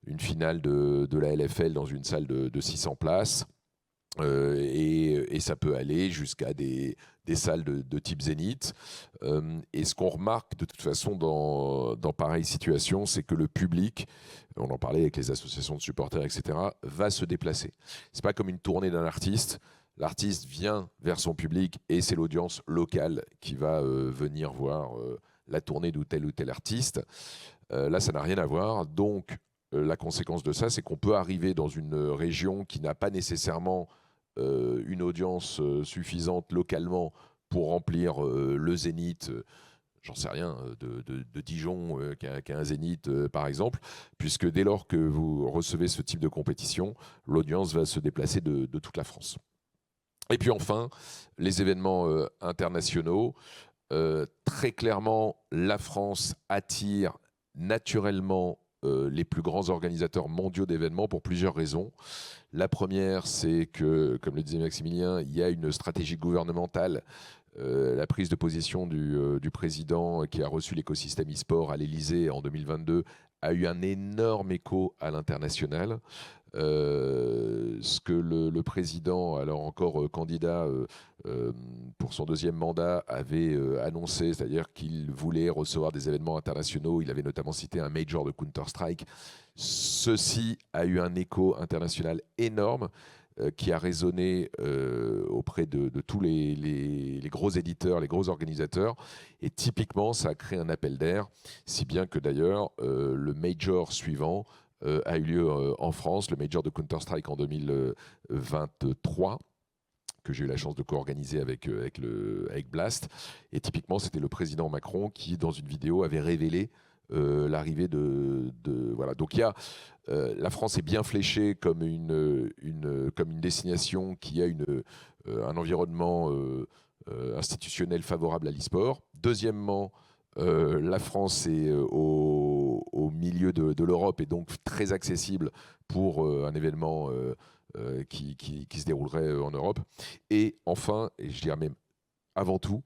D: une finale de la LFL dans une salle de 600 places. Et ça peut aller jusqu'à des salles de type Zénith. Et ce qu'on remarque de toute façon dans pareille situation, c'est que le public, on en parlait avec les associations de supporters, etc., va se déplacer. C'est pas comme une tournée d'un artiste. L'artiste vient vers son public et c'est l'audience locale qui va venir voir la tournée de tel ou tel artiste. Là, ça n'a rien à voir. Donc, la conséquence de ça, c'est qu'on peut arriver dans une région qui n'a pas nécessairement une audience suffisante localement pour remplir le Zénith, j'en sais rien, de Dijon, qui a un Zénith par exemple, puisque dès lors que vous recevez ce type de compétition, l'audience va se déplacer de toute la France. Et puis enfin, les événements internationaux. Très clairement, la France attire naturellement les plus grands organisateurs mondiaux d'événements pour plusieurs raisons. La première, c'est que, comme le disait Maximilien, il y a une stratégie gouvernementale. La prise de position du président qui a reçu l'écosystème e-sport à l'Élysée en 2022 a eu un énorme écho à l'international. Ce que le président, alors encore candidat pour son deuxième mandat, avait annoncé, c'est-à-dire qu'il voulait recevoir des événements internationaux. Il avait notamment cité un major de Counter-Strike. Ceci a eu un écho international énorme qui a résonné auprès de tous les gros éditeurs, les gros organisateurs. Et typiquement, ça a créé un appel d'air, si bien que d'ailleurs, le major suivant a eu lieu en France, le major de Counter-Strike en 2023, que j'ai eu la chance de co-organiser avec Blast. Et typiquement, c'était le président Macron qui, dans une vidéo, avait révélé l'arrivée voilà. Donc il y a la France est bien fléchée comme une destination qui a un environnement institutionnel favorable à l'e-sport. Deuxièmement, la France est au milieu de l'Europe et donc très accessible pour un événement qui se déroulerait en Europe. Et enfin, et je dirais même avant tout,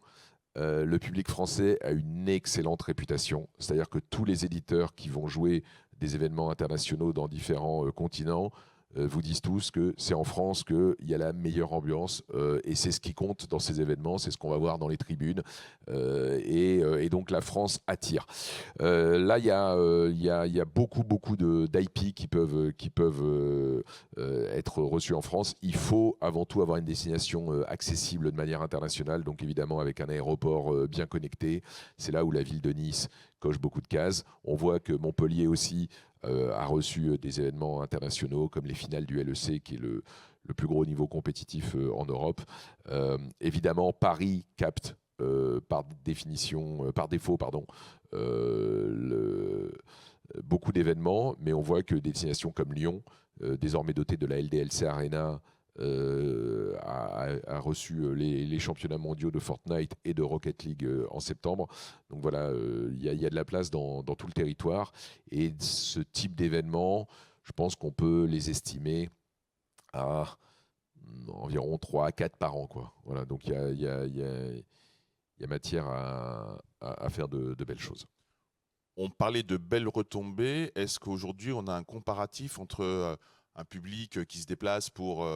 D: le public français a une excellente réputation. C'est-à-dire que tous les éditeurs qui vont jouer des événements internationaux dans différents continents vous disent tous que c'est en France qu'il y a la meilleure ambiance et c'est ce qui compte dans ces événements, c'est ce qu'on va voir dans les tribunes et donc la France attire. Là, il y a beaucoup d'IP qui peuvent être reçus en France. Il faut avant tout avoir une destination accessible de manière internationale, donc évidemment avec un aéroport bien connecté. C'est là où la ville de Nice coche beaucoup de cases. On voit que Montpellier aussi a reçu des événements internationaux comme les finales du LEC, qui est le plus gros niveau compétitif en Europe. Évidemment, Paris capte par défaut, beaucoup d'événements, mais on voit que des destinations comme Lyon, désormais dotée de la LDLC Arena, a reçu les championnats mondiaux de Fortnite et de Rocket League en septembre. Donc voilà, il y a de la place dans tout le territoire. Et ce type d'événements, je pense qu'on peut les estimer à environ 3 à 4 par an, quoi. Voilà, donc il y a matière à faire de belles choses.
A: On parlait de belles retombées. Est-ce qu'aujourd'hui, on a un comparatif entre un public qui se déplace pour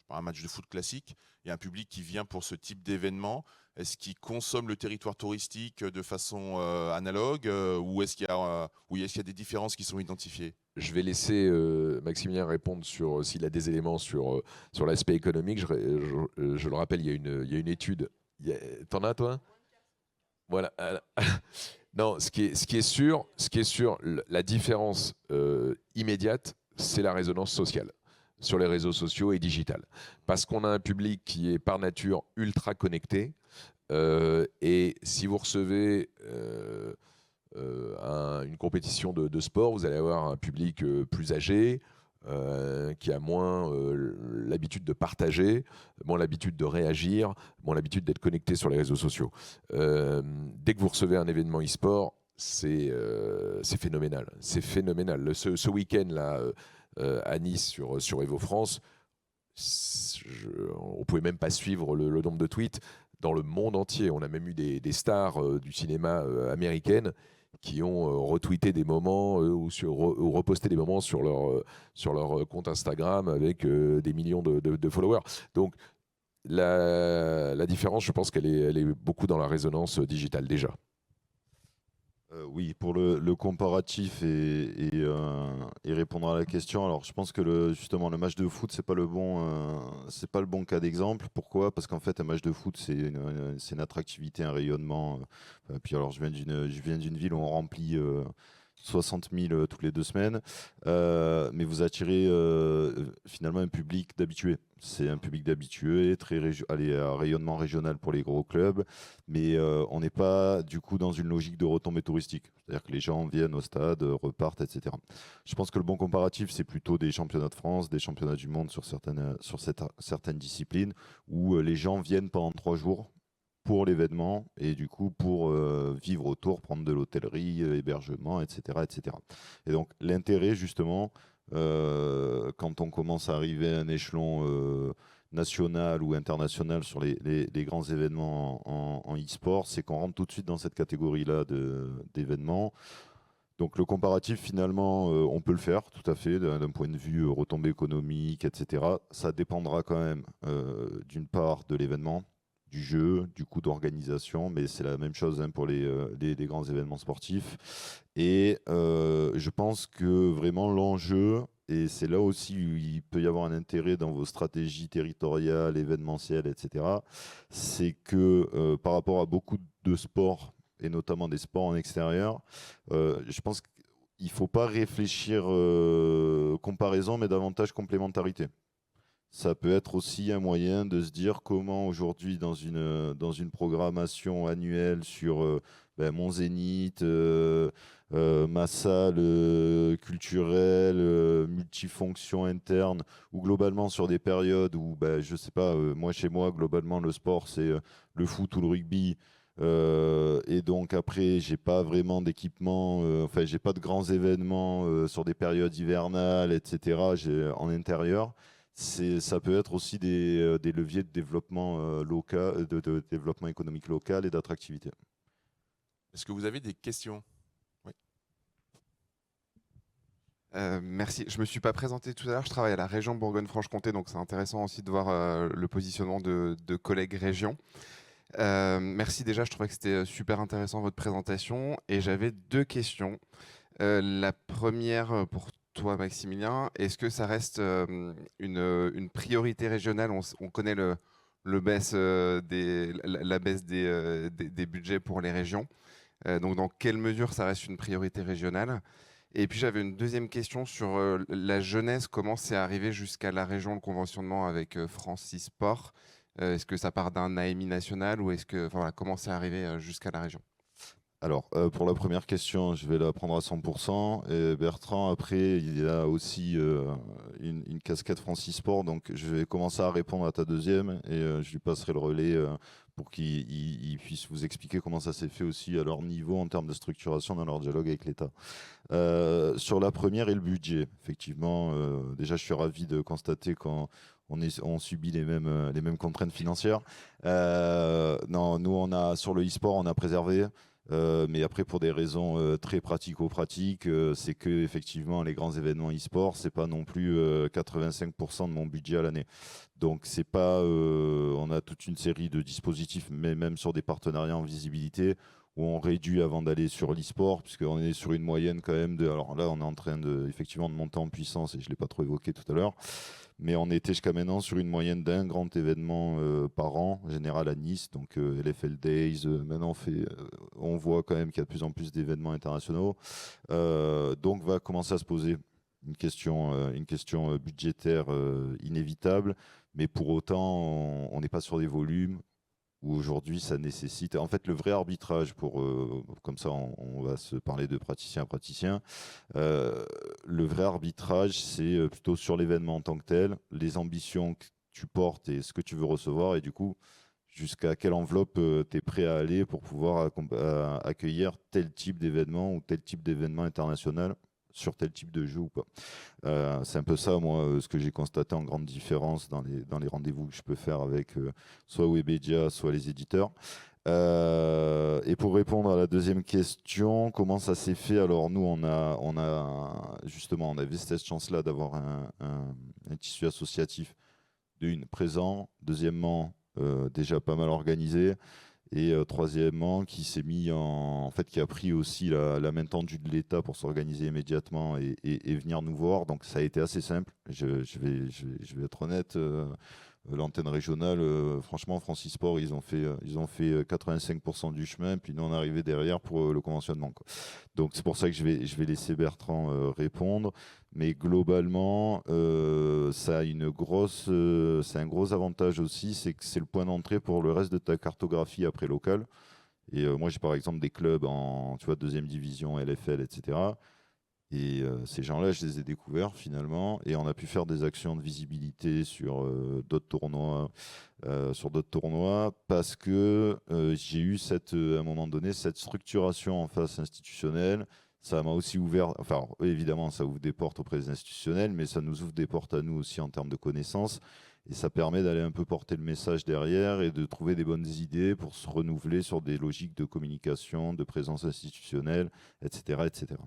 A: un match de foot classique et un public qui vient pour ce type d'événement? Est-ce qu'ils consomment le territoire touristique de façon analogue ou est-ce qu'il y a des différences qui sont identifiées?
D: Je vais laisser Maximilien répondre sur s'il a des éléments sur l'aspect économique. Je le rappelle, il y a une étude. T'en as, toi? Voilà. Non, ce qui est sûr, la différence immédiate, c'est la résonance sociale sur les réseaux sociaux et digital. Parce qu'on a un public qui est par nature ultra connecté. Et si vous recevez une compétition de sport, vous allez avoir un public plus âgé, qui a moins l'habitude de partager, moins l'habitude de réagir, moins l'habitude d'être connecté sur les réseaux sociaux. Dès que vous recevez un événement e-sport, c'est phénoménal. C'est phénoménal. Ce week-end là, à Nice sur Evo France, on ne pouvait même pas suivre le nombre de tweets dans le monde entier. On a même eu des stars du cinéma américaines qui ont retweeté des moments ou reposté des moments sur leur compte Instagram avec des millions de followers. Donc la différence, je pense qu'elle est beaucoup dans la résonance digitale déjà.
F: Oui, pour le comparatif et répondre à la question. Alors, je pense que justement le match de foot, c'est pas le bon cas d'exemple. Pourquoi? Parce qu'en fait, un match de foot, c'est une attractivité, un rayonnement. Puis alors, je viens d'une ville où on remplit 60 000 toutes les 2 semaines, mais vous attirez finalement un public d'habitués. C'est un public d'habitués, à rayonnement régional pour les gros clubs, mais on n'est pas du coup dans une logique de retombée touristique. C'est-à-dire que les gens viennent au stade, repartent, etc. Je pense que le bon comparatif, c'est plutôt des championnats de France, des championnats du monde sur certaines disciplines, où les gens viennent pendant 3 jours pour l'événement et du coup pour vivre autour, prendre de l'hôtellerie, hébergement, etc., etc. Et donc l'intérêt justement, quand on commence à arriver à un échelon national ou international sur les grands événements en e-sport, c'est qu'on rentre tout de suite dans cette catégorie-là d'événements. Donc le comparatif, finalement, on peut le faire tout à fait d'un point de vue retombée économique, etc. Ça dépendra quand même d'une part de l'événement, du jeu, du coût d'organisation, mais c'est la même chose pour les grands événements sportifs. Et je pense que vraiment l'enjeu, et c'est là aussi où il peut y avoir un intérêt dans vos stratégies territoriales, événementielles, etc., c'est que par rapport à beaucoup de sports, et notamment des sports en extérieur, je pense qu'il ne faut pas réfléchir comparaison, mais davantage complémentarité. Ça peut être aussi un moyen de se dire comment aujourd'hui dans une programmation annuelle sur mon zénith, ma salle culturelle, multifonction interne, ou globalement sur des périodes où, je sais pas, moi chez moi, globalement le sport c'est le foot ou le rugby. Et donc après, j'ai pas vraiment d'équipement, enfin j'ai pas de grands événements sur des périodes hivernales, etc. En intérieur. Ça peut être aussi des leviers de développement local, de développement économique local et d'attractivité.
A: Est-ce que vous avez des questions? Oui.
G: Merci. Je ne me suis pas présenté tout à l'heure. Je travaille à la région Bourgogne-Franche-Comté, donc c'est intéressant aussi de voir le positionnement de collègues régions. Merci déjà, je trouvais que c'était super intéressant votre présentation. Et j'avais 2 questions. La première pour toi, Maximilien, est-ce que ça reste une priorité régionale? On connaît la baisse des budgets pour les régions. Donc, dans quelle mesure ça reste une priorité régionale? Et puis, j'avais une deuxième question sur la jeunesse. Comment c'est arrivé jusqu'à la région, le conventionnement avec France e-Sport? Est-ce que ça part d'un AMI national ou comment c'est arrivé jusqu'à la région?
F: Alors, pour la première question, je vais la prendre à 100%. Et Bertrand, après, il a aussi une casquette France e-Sport. Donc, je vais commencer à répondre à ta deuxième et je lui passerai le relais pour qu'il puisse vous expliquer comment ça s'est fait aussi à leur niveau en termes de structuration dans leur dialogue avec l'État. Sur la première et le budget, effectivement, déjà, je suis ravi de constater qu'on subit les mêmes contraintes financières. Non, nous, sur le e-sport, on a préservé. Mais après, pour des raisons très pratico-pratiques, c'est que effectivement les grands événements e-sport, c'est pas non plus 85% de mon budget à l'année. Donc c'est pas, on a toute une série de dispositifs, mais même sur des partenariats en visibilité, où on réduit avant d'aller sur l'e-sport, puisqu'on est sur une moyenne quand même de. Alors là, on est en train effectivement de monter en puissance, et je l'ai pas trop évoqué tout à l'heure. Mais on était jusqu'à maintenant sur une moyenne d'un grand événement par an, en général à Nice, donc LFL Days. Maintenant, on voit quand même qu'il y a de plus en plus d'événements internationaux. Donc, va commencer à se poser une question budgétaire inévitable. Mais pour autant, on n'est pas sur des volumes où aujourd'hui ça nécessite. En fait, le vrai arbitrage, comme ça on va se parler de praticien à praticien, le vrai arbitrage, c'est plutôt sur l'événement en tant que tel, les ambitions que tu portes et ce que tu veux recevoir, et du coup, jusqu'à quelle enveloppe tu es prêt à aller pour pouvoir accueillir tel type d'événement ou tel type d'événement international sur tel type de jeu ou pas. C'est un peu ça, moi, ce que j'ai constaté en grande différence dans les rendez-vous que je peux faire avec soit Webedia, soit les éditeurs. Et pour répondre à la deuxième question, comment ça s'est fait? Alors nous, on avait cette chance-là d'avoir un tissu associatif présent, deuxièmement déjà pas mal organisé, et troisièmement qui s'est mis en fait qui a pris aussi la main tendue de l'État pour s'organiser immédiatement et venir nous voir. Donc ça a été assez simple. Je vais être honnête. L'antenne régionale, franchement, Francis Sport, ils ont fait 85% du chemin, puis nous on est arrivé derrière pour le conventionnement, quoi. Donc c'est pour ça que je vais laisser Bertrand répondre. Mais globalement, ça a c'est un gros avantage aussi, c'est que c'est le point d'entrée pour le reste de ta cartographie après locale. Et moi j'ai par exemple des clubs en deuxième division, LFL, etc. Et ces gens-là, je les ai découverts finalement, et on a pu faire des actions de visibilité sur d'autres tournois, parce que j'ai eu à un moment donné cette structuration en face institutionnelle. Ça m'a aussi ouvert, enfin évidemment, ça ouvre des portes auprès des institutionnels, mais ça nous ouvre des portes à nous aussi en termes de connaissances, et ça permet d'aller un peu porter le message derrière et de trouver des bonnes idées pour se renouveler sur des logiques de communication, de présence institutionnelle, etc., etc.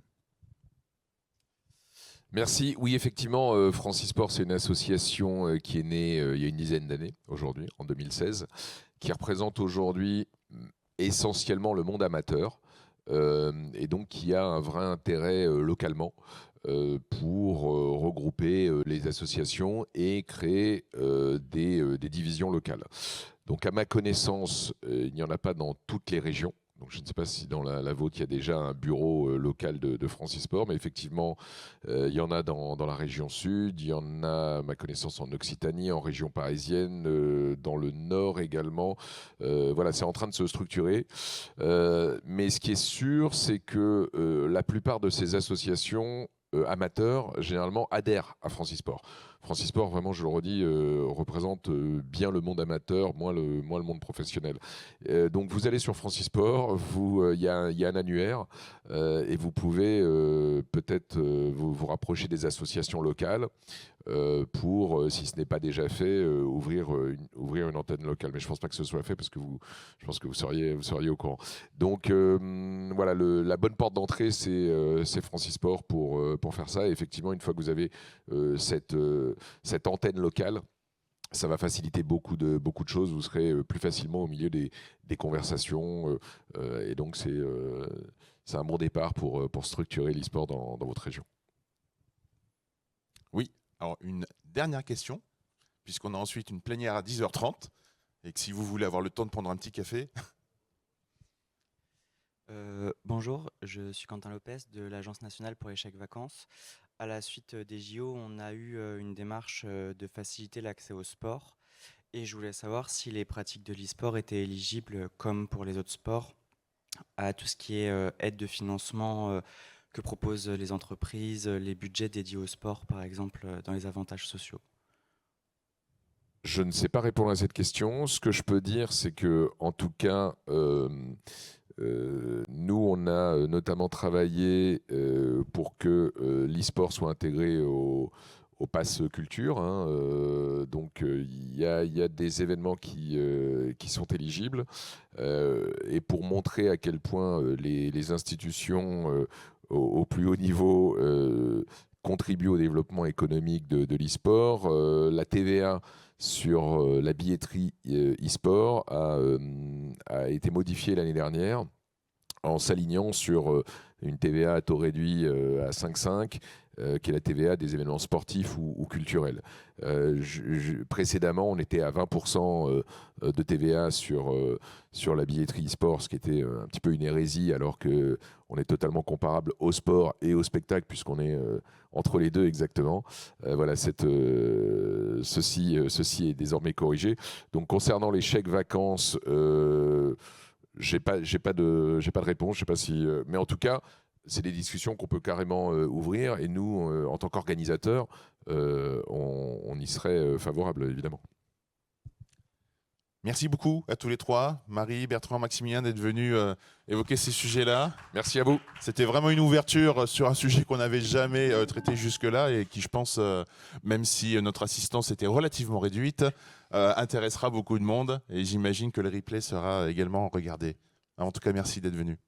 D: Merci. Oui, effectivement, Francis Sport, c'est une association qui est née il y a une dizaine d'années, aujourd'hui, en 2016, qui représente aujourd'hui essentiellement le monde amateur, et donc qui a un vrai intérêt localement pour regrouper les associations et créer des divisions locales. Donc à ma connaissance, il n'y en a pas dans toutes les régions. Donc, je ne sais pas si dans la vôtre, il y a déjà un bureau local de Francis Sport, mais effectivement, il y en a dans la région sud, il y en a, à ma connaissance, en Occitanie, en région parisienne, dans le nord également. Voilà, c'est en train de se structurer. Mais ce qui est sûr, c'est que la plupart de ces associations amateurs, généralement, adhèrent à Francis Sport. Francis Sport, vraiment, je le redis, représente bien le monde amateur, moins le monde professionnel. Donc, vous allez sur Francis Sport, il y a un annuaire, et vous pouvez peut-être vous rapprocher des associations locales pour, si ce n'est pas déjà fait, ouvrir une antenne locale. Mais je ne pense pas que ce soit fait parce que je pense que vous seriez au courant. Donc, voilà, la bonne porte d'entrée, c'est Francis Sport pour faire ça. Et effectivement, une fois que vous avez cette antenne locale, ça va faciliter beaucoup de choses. Vous serez plus facilement au milieu des conversations. Et donc, c'est un bon départ pour structurer l'e-sport dans votre région.
A: Oui, alors une dernière question, puisqu'on a ensuite une plénière à 10h30, et que si vous voulez avoir le temps de prendre un petit café.
H: Bonjour, je suis Quentin Lopez de l'Agence nationale pour les chèques vacances. À la suite des JO, on a eu une démarche de faciliter l'accès au sport. Et je voulais savoir si les pratiques de l'e-sport étaient éligibles, comme pour les autres sports, à tout ce qui est aide de financement que proposent les entreprises, les budgets dédiés au sport, par exemple, dans les avantages sociaux.
D: Je ne sais pas répondre à cette question. Ce que je peux dire, c'est que, en tout cas, nous, on a notamment travaillé pour que l'e-sport soit intégré au pass culture. Donc, il y a des événements qui sont éligibles. Et pour montrer à quel point les institutions au plus haut niveau contribuent au développement économique de l'e-sport, la TVA sur la billetterie e-sport a été modifiée l'année dernière en s'alignant sur une TVA à taux réduit à 5,5, qui est la TVA des événements sportifs ou culturels. Précédemment, on était à 20% de TVA sur la billetterie e-sport, ce qui était un petit peu une hérésie, alors qu'on est totalement comparable au sport et au spectacle, puisqu'on est entre les deux exactement. Voilà, ceci est désormais corrigé. Donc, concernant les chèques vacances, j'ai pas de réponse. Je sais pas si, mais en tout cas, c'est des discussions qu'on peut carrément ouvrir. Et nous, en tant qu'organisateurs, on y serait favorable, évidemment.
A: Merci beaucoup à tous les trois, Marie, Bertrand, Maximilien, d'être venus évoquer ces sujets-là.
D: Merci à vous.
A: C'était vraiment une ouverture sur un sujet qu'on n'avait jamais traité jusque-là et qui, je pense, même si notre assistance était relativement réduite, intéressera beaucoup de monde. Et j'imagine que le replay sera également regardé. En tout cas, merci d'être venus.